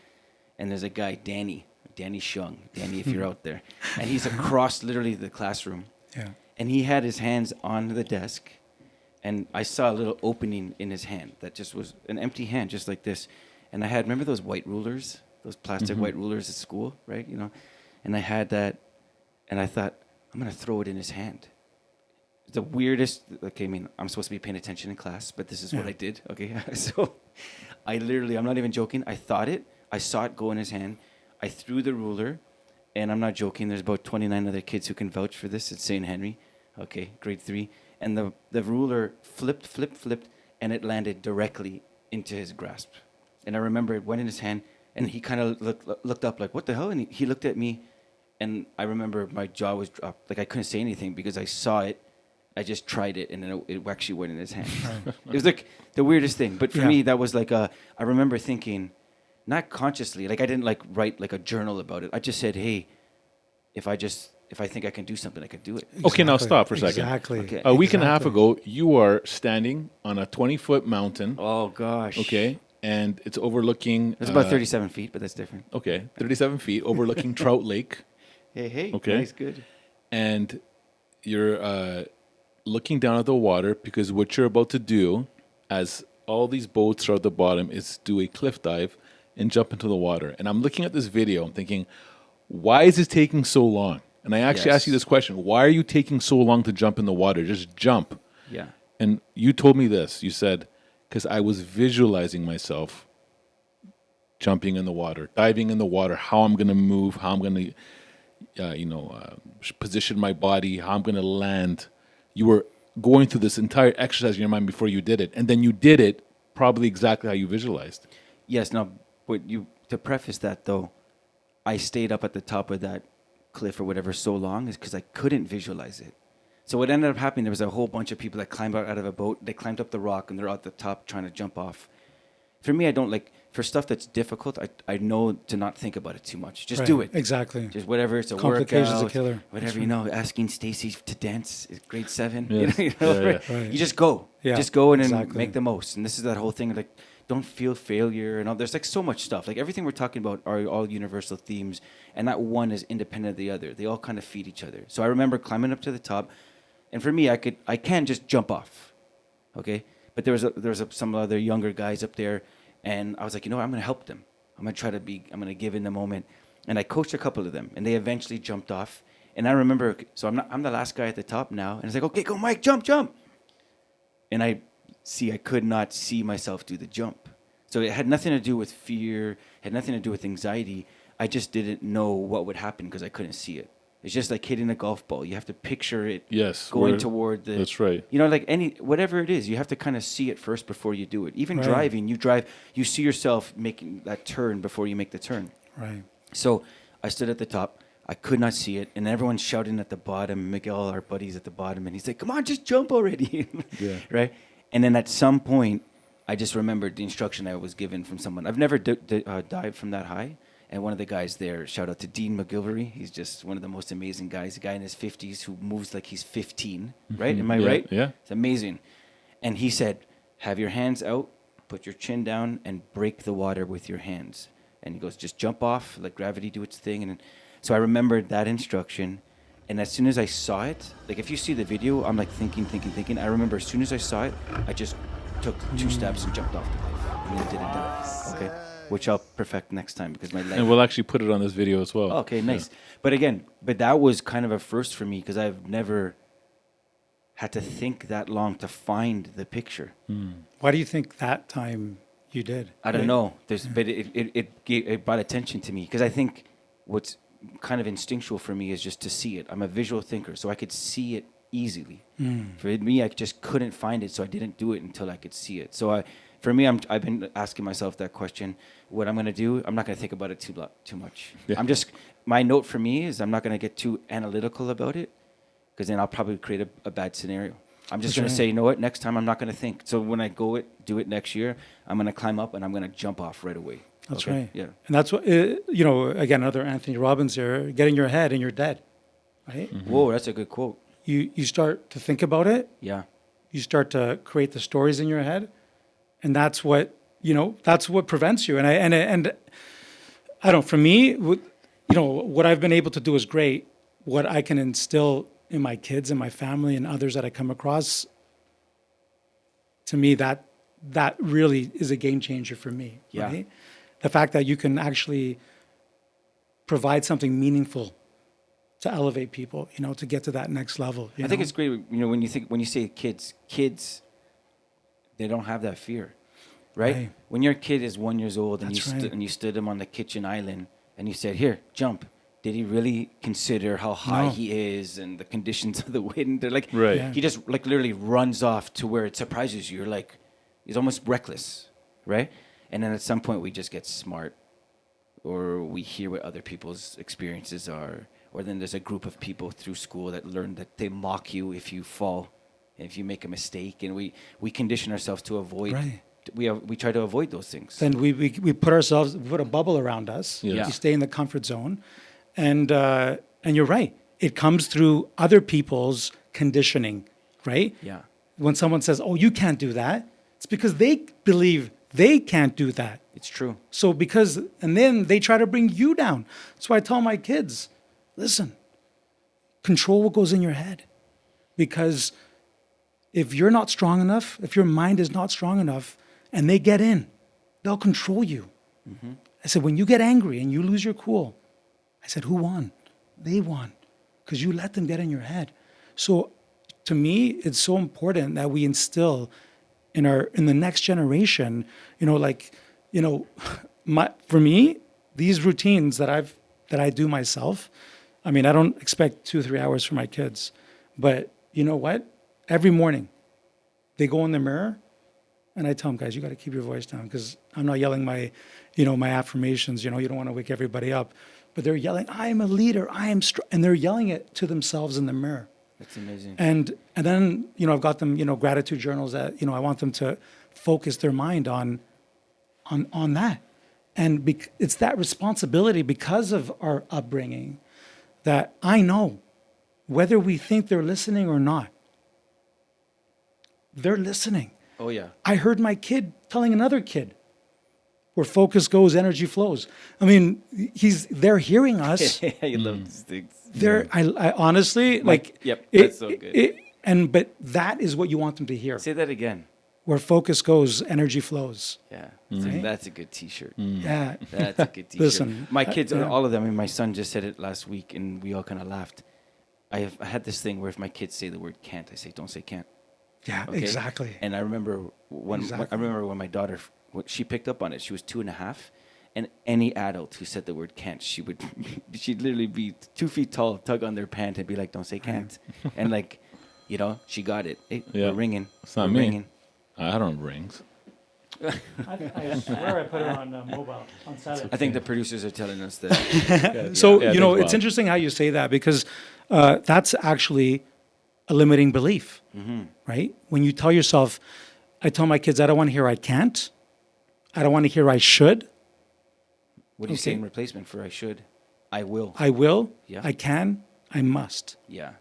and there's a guy, Danny Shung. Danny, if you're out there. And he's across literally the classroom. Yeah. And he had his hands on the desk, and I saw a little opening in his hand that just was an empty hand, just like this. And I had, remember those white rulers, those plastic white rulers at school, right? And I had that, and I thought, I'm going to throw it in his hand. The weirdest, okay, I mean, I'm supposed to be paying attention in class, but this is what I did, okay? So I literally, I'm not even joking, I saw it go in his hand, I threw the ruler, and I'm not joking, there's about 29 other kids who can vouch for this at St. Henry, okay, grade 3, and the ruler flipped, and it landed directly into his grasp. And I remember it went in his hand, and he kind of looked up like, what the hell? And he looked at me, and I remember my jaw was dropped. Like, I couldn't say anything because I saw it. I just tried it, and then it actually went in his hand. It was like the weirdest thing. But for me, that was like I remember thinking, not consciously, like I didn't like write like a journal about it. I just said, hey, if I think I can do something, I can do it. Okay, now stop for a second. Exactly. Okay. A week and a half ago, you are standing on a 20-foot mountain. Oh, gosh. Okay, and it's overlooking. It's about 37 feet, but that's different. Okay, 37 feet, overlooking Trout Lake. Hey. Okay. Nice, good. And you're looking down at the water, because what you're about to do, as all these boats are at the bottom, is do a cliff dive and jump into the water. And I'm looking at this video, I'm thinking, why is this taking so long? And I actually asked you this question: why are you taking so long to jump in the water? Just jump. Yeah. And you told me this. You said, because I was visualizing myself jumping in the water, diving in the water, how I'm going to move, how I'm going to, position my body, how I'm going to land. You were going through this entire exercise in your mind before you did it. And then you did it probably exactly how you visualized. Yes. Now, to preface that, though, I stayed up at the top of that cliff or whatever so long is because I couldn't visualize it. So what ended up happening, there was a whole bunch of people that climbed out of a boat. They climbed up the rock, and they're at the top trying to jump off. For me, I don't like, for stuff that's difficult, I know to not think about it too much. Just do it. Exactly. Just whatever, it's a Complications workout. a killer. Whatever, asking Stacy to dance is grade 7. Yes. Right. You just go. Yeah, Just go and then exactly. make the most. And this is that whole thing, like, don't feel failure and all. There's like so much stuff. Like everything we're talking about are all universal themes, and not one is independent of the other. They all kind of feed each other. So I remember climbing up to the top, and for me, I can just jump off, okay? But there was some other younger guys up there, and I was like, I'm going to help them. I'm going to give in the moment, and I coached a couple of them, and they eventually jumped off. And I remember, so I'm the last guy at the top now, and it's like, okay, go Mike, jump, and I could not see myself do the jump. So it had nothing to do with fear, had nothing to do with anxiety. I just didn't know what would happen because I couldn't see it. It's just like hitting a golf ball. You have to picture it going toward the... That's right. Like whatever it is, you have to kind of see it first before you do it. Even driving, you see yourself making that turn before you make the turn. Right. So I stood at the top. I could not see it, and everyone's shouting at the bottom. Miguel, our buddy's at the bottom, and he's like, come on, just jump already. Yeah. Right? And then at some point, I just remembered the instruction I was given from someone. I've never dived from that high. And one of the guys there, shout out to Dean McGilvery. He's just one of the most amazing guys. A guy in his 50s who moves like he's 15, right? Am I right? Yeah. It's amazing. And he said, have your hands out, put your chin down, and break the water with your hands. And he goes, just jump off, let gravity do its thing. And so I remembered that instruction. And as soon as I saw it, like if you see the video, I'm like thinking. I remember as soon as I saw it, I just took 2 steps and jumped off the cliff. And then did it down. Okay. Which I'll perfect next time because my leg. And we'll actually put it on this video as well. Okay, nice. Yeah. But that was kind of a first for me because I've never had to think that long to find the picture. Why do you think that time you did? I don't know. But it brought attention to me because I think what's kind of instinctual for me is just to see it. I'm a visual thinker, so I could see it easily. For me, I just couldn't find it, so I didn't do it until I could see it. So for me, I've been asking myself that question. What I'm going to do, I'm not going to think about it too much. Yeah. My note for me is I'm not going to get too analytical about it because then I'll probably create a bad scenario. I'm just going to say, you know what, next time I'm not going to think. So when I do it next year, I'm going to climb up and I'm going to jump off right away. That's right. Yeah. And that's what, again, another Anthony Robbins here, get in your head and you're dead, right? Mm-hmm. Whoa, that's a good quote. You start to think about it. Yeah. You start to create the stories in your head. And that's what prevents you. And I don't, for me, what I've been able to do is great. What I can instill in my kids and my family and others that I come across, to me, that really is a game changer for me. Yeah. Right? The fact that you can actually provide something meaningful to elevate people, to get to that next level. I think it's great, when you say kids, they don't have that fear, right? When your kid is 1 year old and you stood him on the kitchen island and you said, "Here, jump." Did he really consider how high he is and the conditions of the wind? They're like, he just like literally runs off to where it surprises you. You're like, he's almost reckless, right? And then at some point we just get smart, or we hear what other people's experiences are, or then there's a group of people through school that learn that they mock you if you fall. If you make a mistake, and we condition ourselves to avoid, we try to avoid those things. Then we put a bubble around us. Yeah. We stay in the comfort zone, and you're right. It comes through other people's conditioning, right? Yeah. When someone says, "Oh, you can't do that," it's because they believe they can't do that. It's true. So and then they try to bring you down. So I tell my kids, listen, control what goes in your head, because if you're not strong enough, if your mind is not strong enough, and they get in, they'll control you. Mm-hmm. I said, when you get angry and you lose your cool, I said, who won? They won, because you let them get in your head. So to me, it's so important that we instill in the next generation, for me, these routines that I do myself. I mean, I don't expect 2-3 hours for my kids, but you know what? Every morning, they go in the mirror, and I tell them, guys, you got to keep your voice down, because I'm not yelling my affirmations. You don't want to wake everybody up, but they're yelling, "I am a leader. I am strong," and they're yelling it to themselves in the mirror. That's amazing. And then I've got them gratitude journals that I want them to focus their mind on that, and it's that responsibility because of our upbringing that I know, whether we think they're listening or not, they're listening. Oh, yeah. I heard my kid telling another kid, where focus goes, energy flows. I mean, they're hearing us. I love these things. I honestly, yep, that's so good. But that is what you want them to hear. Say that again. Where focus goes, energy flows. Yeah. Right? That's a good T-shirt. Yeah. That's a good T-shirt. Listen, my kids, all of them, my son just said it last week, and we all kind of laughed. I had this thing where if my kids say the word can't, I say, don't say can't. Yeah, Okay? exactly. And I remember when my daughter, she picked up on it. She was 2.5, and any adult who said the word can't, she'd literally be 2 feet tall, tug on their pant, and be like, "Don't say can't," and she got it. Hey, we're ringing. It's not we're me. Ringing. I don't have rings. I swear I put it on mobile, on silent. I think the producers are telling us that. So, it's it's interesting how you say that, because that's actually a limiting belief, right? When you tell yourself, I tell my kids, I don't want to hear I can't. I don't want to hear I should. What do you say Okay. in replacement for I should? I will. I will. Yeah. I can. I must. Yeah.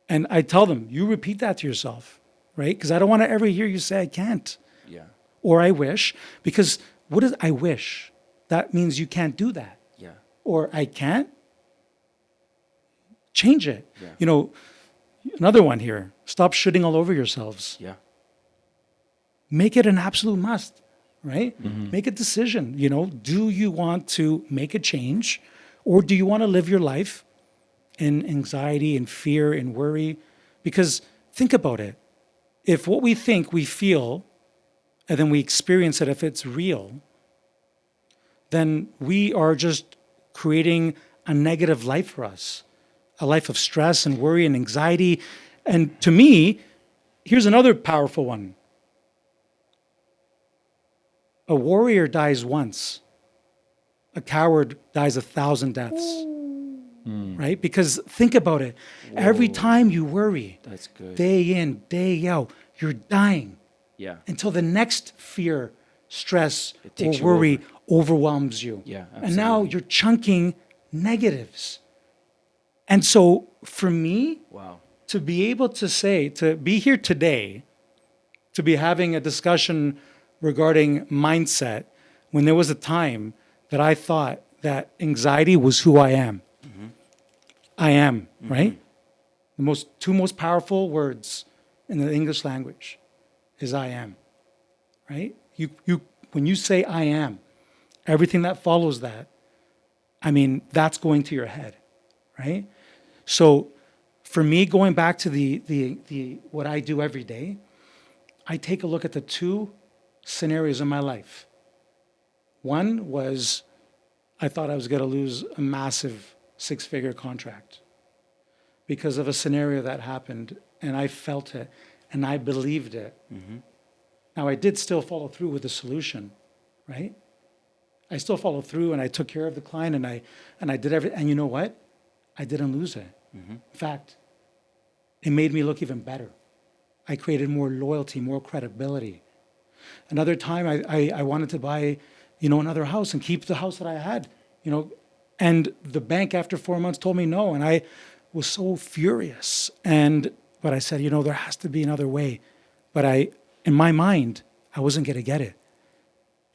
And I tell them, you repeat that to yourself, right? Because I don't want to ever hear you say I can't Yeah. or I wish. Because what is I wish? That means you can't do that. Yeah. Or I can't. Change it. Yeah. You know, another one here. Stop shitting all over yourselves. Yeah. Make it an absolute must, right? Make a decision. You know, do you want to make a change, or do you want to live your life in anxiety and fear and worry? Because think about it. If what we think we feel and then we experience it, if it's real, then we are just creating a negative life for us, a life of stress and worry and anxiety. And to me, here's another powerful one. A warrior dies once. A coward dies 1,000 deaths. Right? Because think about it. Every time you worry, That's good. day in, day out, you're dying Yeah. until the next fear, stress, or takes you worry overwhelms you. Yeah, And now absolutely. you're chunking negatives. And so for me, Wow. to be able to say, to be here today, to be having a discussion regarding mindset, when there was a time that I thought that anxiety was who I am. I am, right? The two most powerful words in the English language is I am, right? When you say I am, everything that follows that, I mean, that's going to your head, right? So for me, going back to the what I do every day, I take a look at the two scenarios in my life. One was I thought I was going to lose a massive 6-figure contract because of a scenario that happened, and I felt it and I believed it. Now I did still follow through with the solution, right? I still followed through and I took care of the client and I did everything. And you know what? I didn't lose it. In fact, it made me look even better. I created more loyalty, more credibility. Another time I wanted to buy, another house and keep the house that I had, and the bank after 4 months told me no. And I was so furious. But I said, there has to be another way. But in my mind, I wasn't going to get it.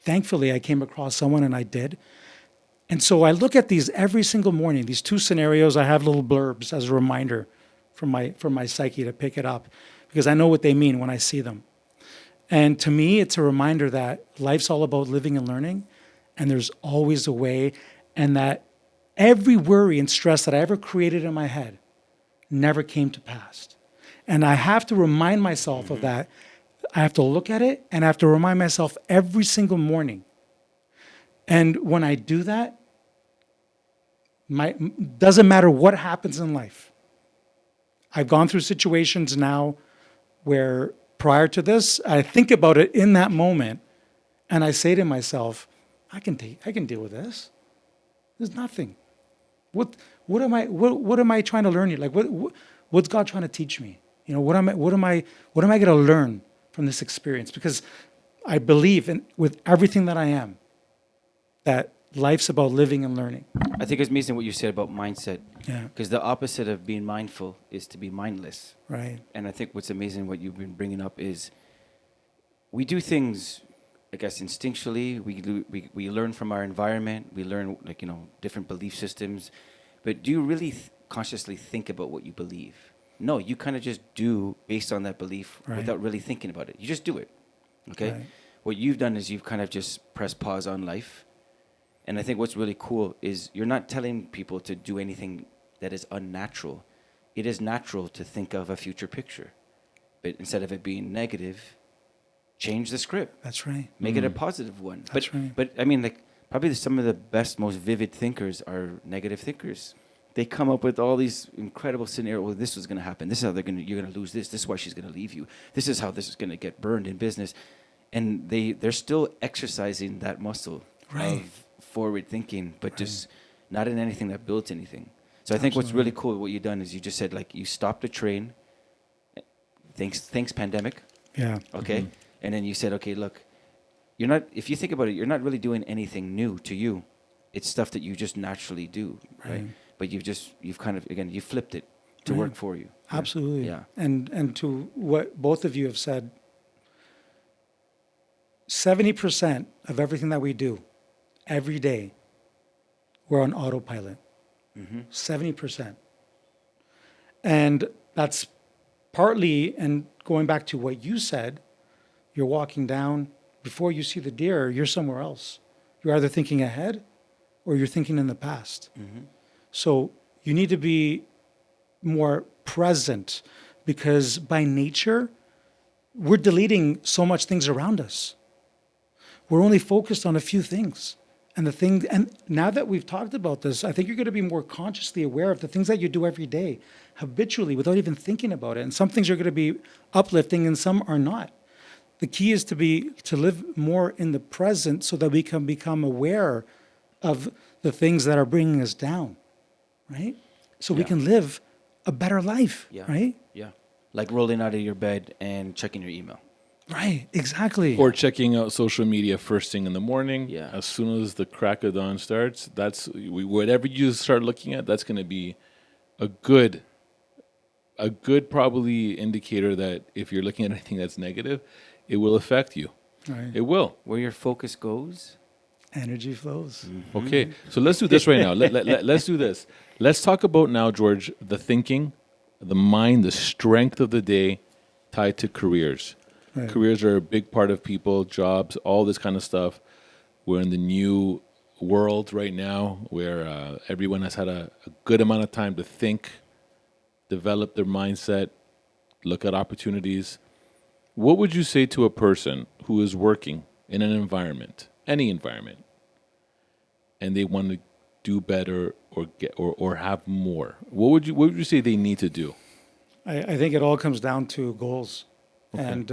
Thankfully, I came across someone and I did. And so I look at these every single morning, these two scenarios. I have little blurbs as a reminder from my psyche to pick it up because I know what they mean when I see them. And to me, it's a reminder that life's all about living and learning, and there's always a way, and that every worry and stress that I ever created in my head never came to pass. And I have to remind myself of that. I have to look at it, and I have to remind myself every single morning. And when I do that, doesn't matter what happens in life. I've gone through situations now where prior to this, I think about it in that moment, and I say to myself, I can deal with this. There's nothing. What am I trying to learn here? Like what's God trying to teach me? What am I going to learn from this experience? Because I believe with everything that I am, that life's about living and learning. I think it's amazing what you said about mindset. Yeah. Because the opposite of being mindful is to be mindless. Right. And I think what's amazing what you've been bringing up is we do things, I guess, instinctually. We learn from our environment. We learn different belief systems. But do you really consciously think about what you believe? No, you kind of just do based on that belief without really thinking about it. You just do it. Okay. Right. What you've done is you've kind of just pressed pause on life. And I think what's really cool is you're not telling people to do anything that is unnatural. It is natural to think of a future picture. But instead of it being negative, change the script. That's right. Make it a positive one. That's right. But I mean, probably some of the best, most vivid thinkers are negative thinkers. They come up with all these incredible scenarios. Well, this is going to happen. This is how you're going to lose this. This is why she's going to leave you. This is how this is going to get burned in business. And they're still exercising that muscle of forward thinking, but just not in anything that builds anything. So I think what's really cool, what you've done is you just said, you stopped the train. Thanks pandemic. Yeah. Okay. And then you said, okay, look, you're not, if you think about it, you're not really doing anything new to you. It's stuff that you just naturally do, right? But you've kind of, again, you flipped it to work for you. Absolutely. Yeah. And to what both of you have said, 70% of everything that we do every day, we're on autopilot. 70%. And that's partly, and going back to what you said, you're walking down, before you see the deer, you're somewhere else. You're either thinking ahead or you're thinking in the past. So you need to be more present, because by nature, we're deleting so much things around us. We're only focused on a few things. And now that we've talked about this, I think you're going to be more consciously aware of the things that you do every day, habitually, without even thinking about it. And some things are going to be uplifting and some are not. The key is to live more in the present so that we can become aware of the things that are bringing us down, right? So we can live a better life, right? Yeah. Like rolling out of your bed and checking your email. Right, exactly. Or checking out social media first thing in the morning. Yeah. As soon as the crack of dawn starts, whatever you start looking at, that's going to be a good probably indicator that if you're looking at anything that's negative, it will affect you. Right. It will. Where your focus goes. Energy flows. Okay, so let's do this right now. Let's do this. Let's talk about now, George, the thinking, the mind, the strength of the day tied to careers. Right. Careers are a big part of people, jobs, all this kind of stuff. We're in the new world right now where everyone has had a good amount of time to think, develop their mindset, look at opportunities. What would you say to a person who is working in an environment, any environment, and they want to do better or get or have more? What would you say they need to do? I think it all comes down to goals and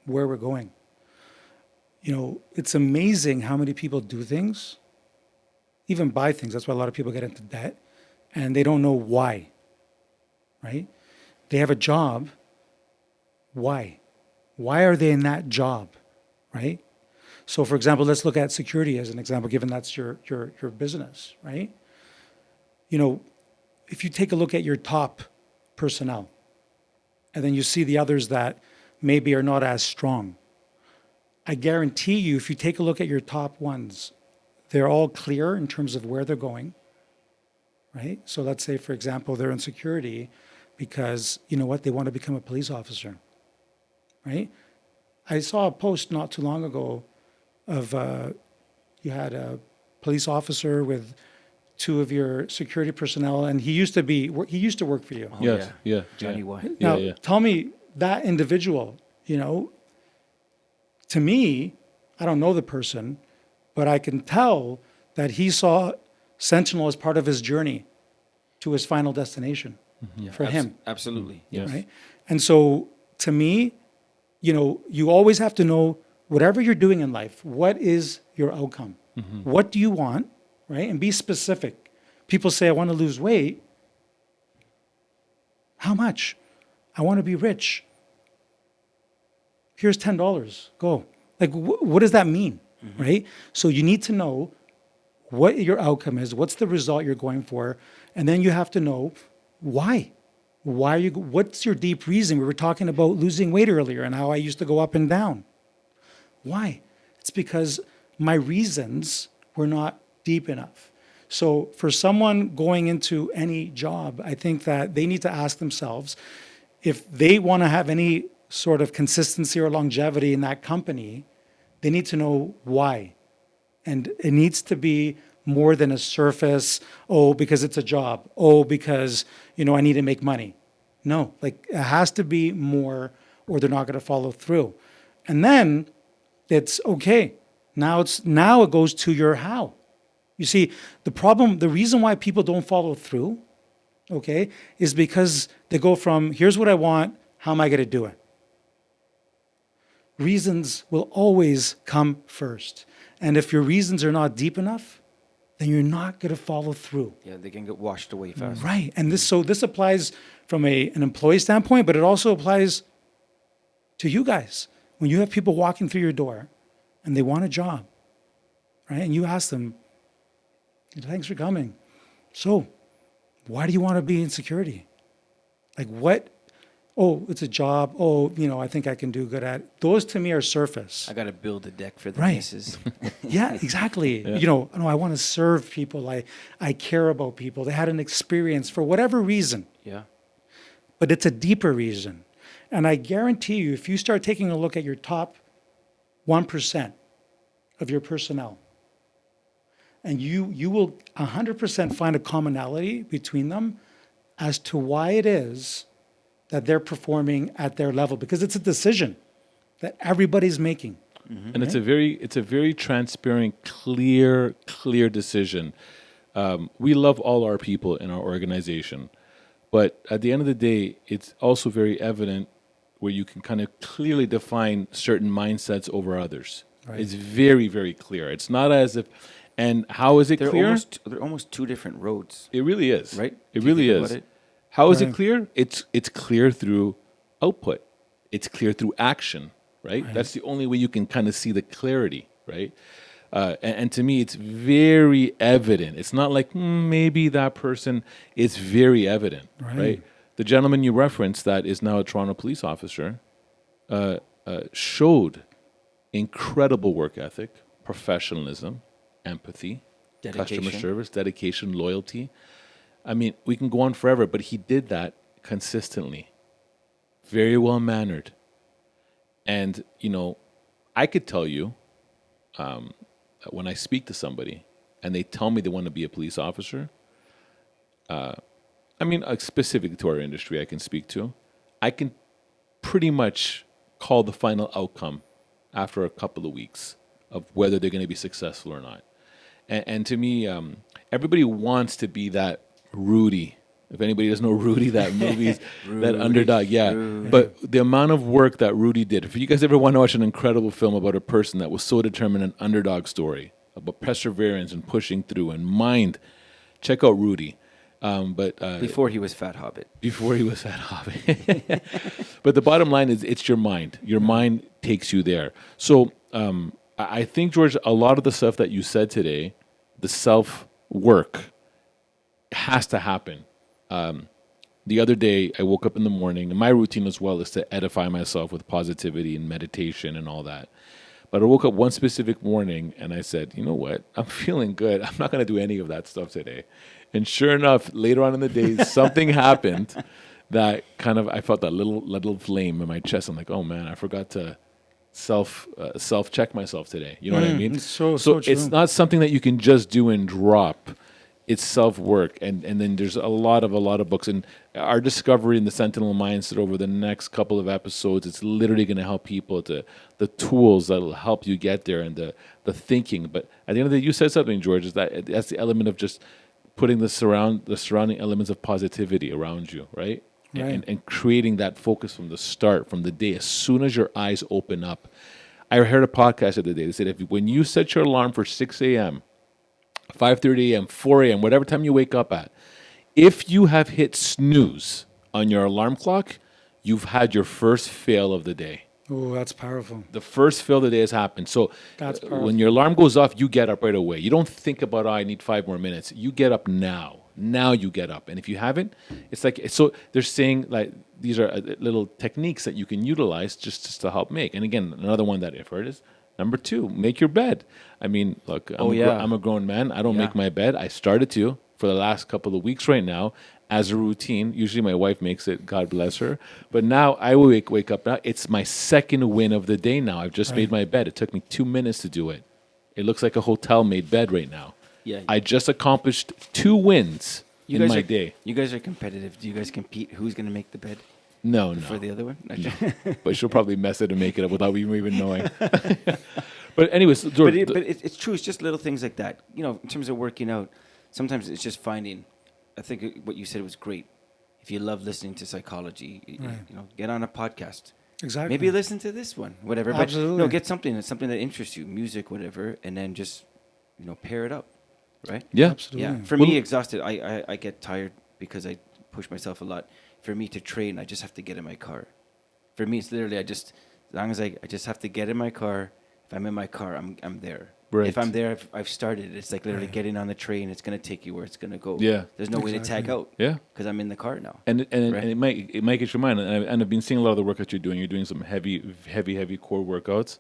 where we're going. You know, it's amazing how many people do things, even buy things. That's why a lot of people get into debt, and they don't know why, right? They have a job. Why? Why are they in that job, right? So, for example, let's look at security as an example, given that's your business, right? You know, if you take a look at your top personnel, and then you see the others that maybe are not as strong, I guarantee you, if you take a look at your top ones, they're all clear in terms of where they're going, right? So let's say, for example, they're in security because, you know what, they want to become a police officer, right? I saw a post not too long ago of you had a police officer with two of your security personnel, and he used to work for you. Oh, Yes, yeah. Johnny yeah. White. Now, yeah. tell me, that individual, you know, to me, I don't know the person, but I can tell that he saw Sentinel as part of his journey to his final destination for him. Absolutely. Yes. Right? And so to me, you know, you always have to know whatever you're doing in life, what is your outcome? What do you want, right? And be specific. People say, I want to lose weight. How much? I want to be rich. Here's $10. Go. Like, what does that mean, right? So you need to know what your outcome is, what's the result you're going for, and then you have to know why. Why are you? What's your deep reason? We were talking about losing weight earlier and how I used to go up and down. Why? It's because my reasons were not deep enough. So for someone going into any job, I think that they need to ask themselves if they want to have any sort of consistency or longevity in that company, they need to know why. And it needs to be more than a surface, oh, because it's a job, oh, because, you know, I need to make money. No, like it has to be more or they're not going to follow through. And then it's okay. Now it goes to your how. You see, the reason why people don't follow through, okay, is because they go from, here's what I want, how am I going to do it? Reasons will always come first. And if your reasons are not deep enough, then you're not going to follow through. Yeah, they can get washed away fast. Right. And this applies from an employee standpoint, but it also applies to you guys. When you have people walking through your door and they want a job, right? And you ask them, thanks for coming. So, why do you want to be in security? Like what? Oh, it's a job. Oh, I think I can do good at it. Those to me are surface. I got to build a deck for the Right. misses. Yeah, exactly. No, I want to serve people. I care about people. They had an experience for whatever reason, Yeah. but it's a deeper reason. And I guarantee you, if you start taking a look at your top 1% of your personnel, and you will 100% find a commonality between them as to why it is that they're performing at their level, because it's a decision that everybody's making. And it's a very transparent, clear decision. We love all our people in our organization, but at the end of the day, it's also very evident where you can kind of clearly define certain mindsets over others. Right. It's very, very clear. It's not as if, and how is it clear? They're almost two different roads. It really is. Right? It If you really think is. about it. How is it Right. clear? It's clear through output. It's clear through action, right? That's the only way you can kind of see the clarity, right? And to me, it's very evident. It's not like maybe that person. It's very evident, right? The gentleman you referenced that is now a Toronto police officer showed incredible work ethic, professionalism, empathy, customer Dedication. service, dedication, loyalty. I mean, we can go on forever, but he did that consistently. Very well mannered. And, I could tell you that when I speak to somebody and they tell me they want to be a police officer, specific to our industry I can speak to, I can pretty much call the final outcome after a couple of weeks of whether they're going to be successful or not. And to me, everybody wants to be that Rudy. If anybody doesn't know Rudy, that movie's that underdog, yeah. Rudy. But the amount of work that Rudy did. If you guys ever want to watch an incredible film about a person that was so determined, an underdog story about perseverance and pushing through and mind, check out Rudy. Before he was Fat Hobbit. Before he was that hobby. But the bottom line is it's your mind. Your mind takes you there. So I think, George, a lot of the stuff that you said today, the self-work, has to happen. The other day, I woke up in the morning, and my routine as well is to edify myself with positivity and meditation and all that. But I woke up one specific morning, and I said, you know what? I'm feeling good. I'm not going to do any of that stuff today. And sure enough, later on in the day, something happened that kind of, I felt that little flame in my chest. I'm like, oh man, I forgot to self check myself today. You know what I mean? It's so it's true. not something that you can just do and drop. It's self work, and then there's a lot of books, and our discovery in the Sentinel Mindset over the next couple of episodes. It's literally going to help people to the tools that'll help you get there and the thinking. But at the end of the day, you said something, George. Is that's the element of just putting the surrounding elements of positivity around you, right? Right. And creating that focus from the start, from the day, as soon as your eyes open up. I heard a podcast the other day. They said when you set your alarm for 6 a.m., 5:30 a.m., 4 a.m., whatever time you wake up at, if you have hit snooze on your alarm clock, you've had your first fail of the day. Oh, that's powerful. The first fail of the day has happened. So That's powerful. when your alarm goes off, you get up right away. You don't think about, I need 5 more minutes. You get up now. Now you get up. And if you haven't, it's like, so they're saying like these are little techniques that you can utilize just to help make. And again, another one that I've heard is, number 2, make your bed. I mean, look, I'm a grown man. I don't make my bed. I started to for the last couple of weeks right now as a routine. Usually my wife makes it, God bless her. But now I will wake up now. It's my second win of the day now. I've just made my bed. It took me 2 minutes to do it. It looks like a hotel-made bed right now. Yeah. I just accomplished 2 wins in my day. You guys are competitive. Do you guys compete? Who's going to make the bed No. for the other one? But she'll probably mess it and make it up without even knowing. But anyways, George, But it's true. It's just little things like that. You know, in terms of working out, sometimes it's just finding. I think what you said was great. If you love listening to psychology, you know, get on a podcast. Exactly. Maybe listen to this one, whatever. Absolutely. But no, get something that interests you, music, whatever, and then just pair it up, right? yeah, Absolutely. Yeah. For me, exhausted. I get tired because I push myself a lot. For me to train, I just have to get in my car. For me, it's literally As long as I just have to get in my car. If I'm in my car, I'm there. Right. If I'm there, if I've started. It's like literally getting on the train. It's gonna take you where it's gonna go. Yeah. There's no way to tag out. Yeah. Because I'm in the car now. And Right. it might get your mind. And I've been seeing a lot of the work that you're doing. You're doing some heavy core workouts.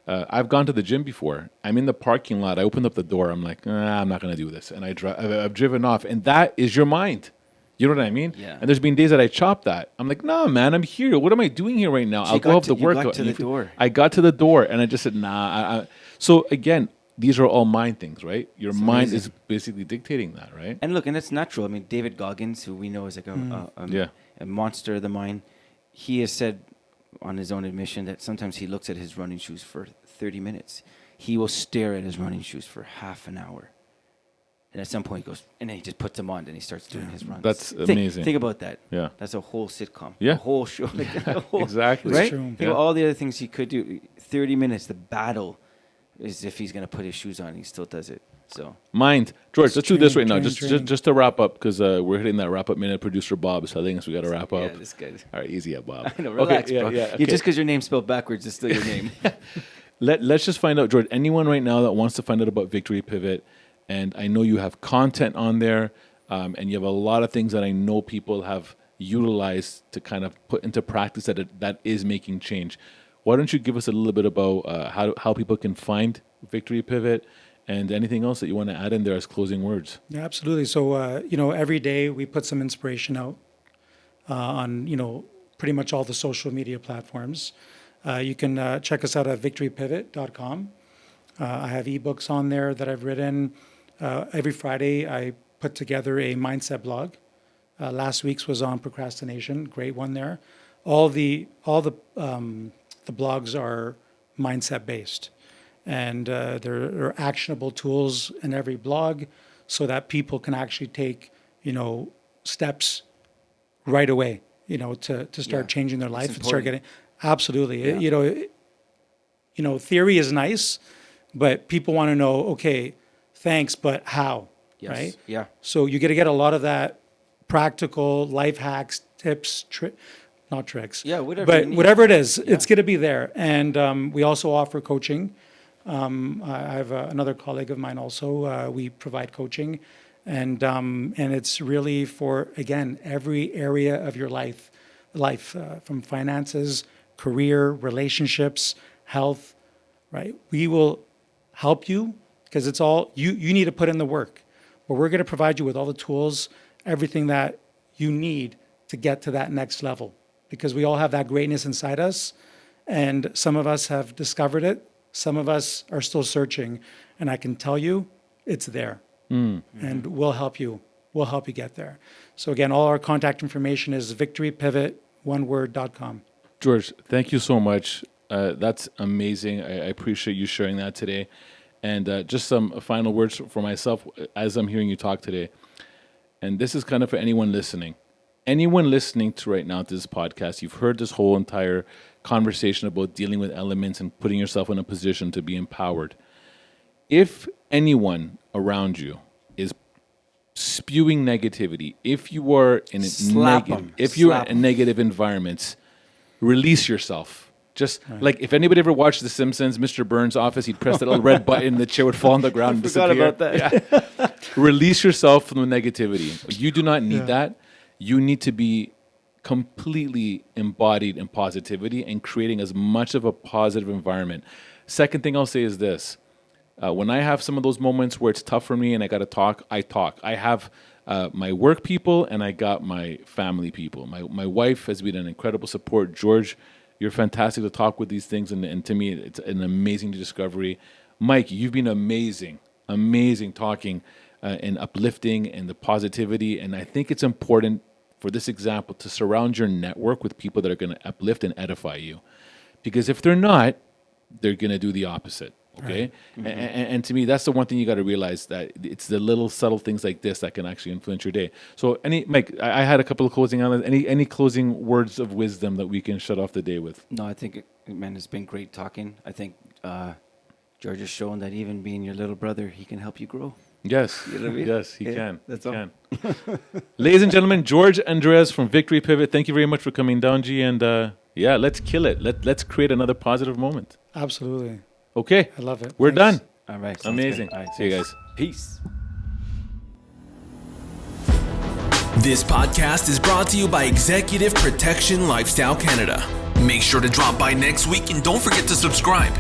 I've gone to the gym before. I'm in the parking lot. I opened up the door. I'm like, I'm not going to do this. And I've driven off. And that is your mind. You know what I mean? Yeah. And there's been days that I chopped that. I'm like, no, man, I'm here. What am I doing here right now? So I'll go have the you workout. got to the door. I got to the door and I just said, nah. So again, these are all mind things, right? Your mind amazing. is basically dictating that, right? And look, and it's natural. I mean, David Goggins, who we know is like a monster of the mind, he has said on his own admission that sometimes he looks at his running shoes for 30 minutes. He will stare at his running shoes for half an hour. And at some point he goes, and then he just puts them on and he starts doing his runs. That's amazing. Think about that. Yeah. That's a whole sitcom. Yeah. A whole show. Like, a whole, Exactly. Right? true. Think of all the other things he could do. 30 minutes, the battle is if he's going to put his shoes on, he still does it. So Mind. George, let's do this right now. Training. Just to wrap up, because we're hitting that wrap up minute. Producer Bob is telling us we got to wrap up. yeah, this guy's. All right, easy up, Bob. I know, relax, bro. Yeah, You just because your name's spelled backwards is still your name. Let's just find out, George, anyone right now that wants to find out about Victory Pivot, and I know you have content on there, and you have a lot of things that I know people have utilized to kind of put into practice that is making change. Why don't you give us a little bit about how people can find Victory Pivot and anything else that you want to add in there as closing words? Yeah, absolutely. So, every day we put some inspiration out on, pretty much all the social media platforms. You can check us out at victorypivot.com. I have ebooks on there that I've written. Every Friday, I put together a mindset blog. Last week's was on procrastination. Great one there. All the blogs are mindset based. And there are actionable tools in every blog so that people can actually take, steps right away, to start changing their life and start getting, absolutely. Yeah. Theory is nice, but people want to know, okay, thanks, but how, Yes. right? Yeah. So you got to get a lot of that practical life hacks, tips, not tricks. Yeah, whatever But you need. whatever it is, it's going to be there. And we also offer coaching. I have another colleague of mine also. We provide coaching, and it's really for, again, every area of your life, from finances, career, relationships, health, right? We will help you because it's all you need to put in the work. But we're going to provide you with all the tools, everything that you need to get to that next level, because we all have that greatness inside us, and some of us have discovered it. Some of us are still searching, and I can tell you it's there. And we'll help you. We'll help you get there. So again, all our contact information is victorypivot.com. George, thank you so much. That's amazing. I appreciate you sharing that today. And just some final words for myself as I'm hearing you talk today. And this is kind of for anyone listening. Anyone listening to right now to this podcast, you've heard this whole entire conversation about dealing with elements and putting yourself in a position to be empowered. If anyone around you is spewing negativity, if you are in negative environments, release yourself. Just like if anybody ever watched The Simpsons, Mr. Burns' office, he'd press that little red button, the chair would fall on the ground and Forgot disappear. about that. Yeah. Release yourself from the negativity. You do not need that. You need to be completely embodied in positivity and creating as much of a positive environment. Second thing I'll say is this. When I have some of those moments where it's tough for me and I got to talk, I talk. I have my work people and I got my family people. My wife has been an incredible support. George, you're fantastic to talk with these things, and to me, it's an amazing discovery. Mike, you've been amazing talking and uplifting and the positivity. And I think it's important for this example to surround your network with people that are going to uplift and edify you. Because if they're not, they're going to do the opposite. Okay. Right. Mm-hmm. And to me, that's the one thing you got to realize, that it's the little subtle things like this that can actually influence your day. So Mike, I had a couple of closing on any closing words of wisdom that we can shut off the day with? No, I think, man, it's been great talking. I think George has shown that even being your little brother, he can help you grow. Yes. You know what I mean? Yes, he can. That's he all. Can. Ladies and gentlemen, George Andreas from Victory Pivot, thank you very much for coming down, G, and Yeah, let's kill it. Let's create another positive moment. Absolutely. Okay. I love it. We're Thanks. done. All right. sounds Amazing. good. All right, See you thanks. guys. Peace. This podcast is brought to you by Executive Protection Lifestyle Canada. Make sure to drop by next week and don't forget to subscribe.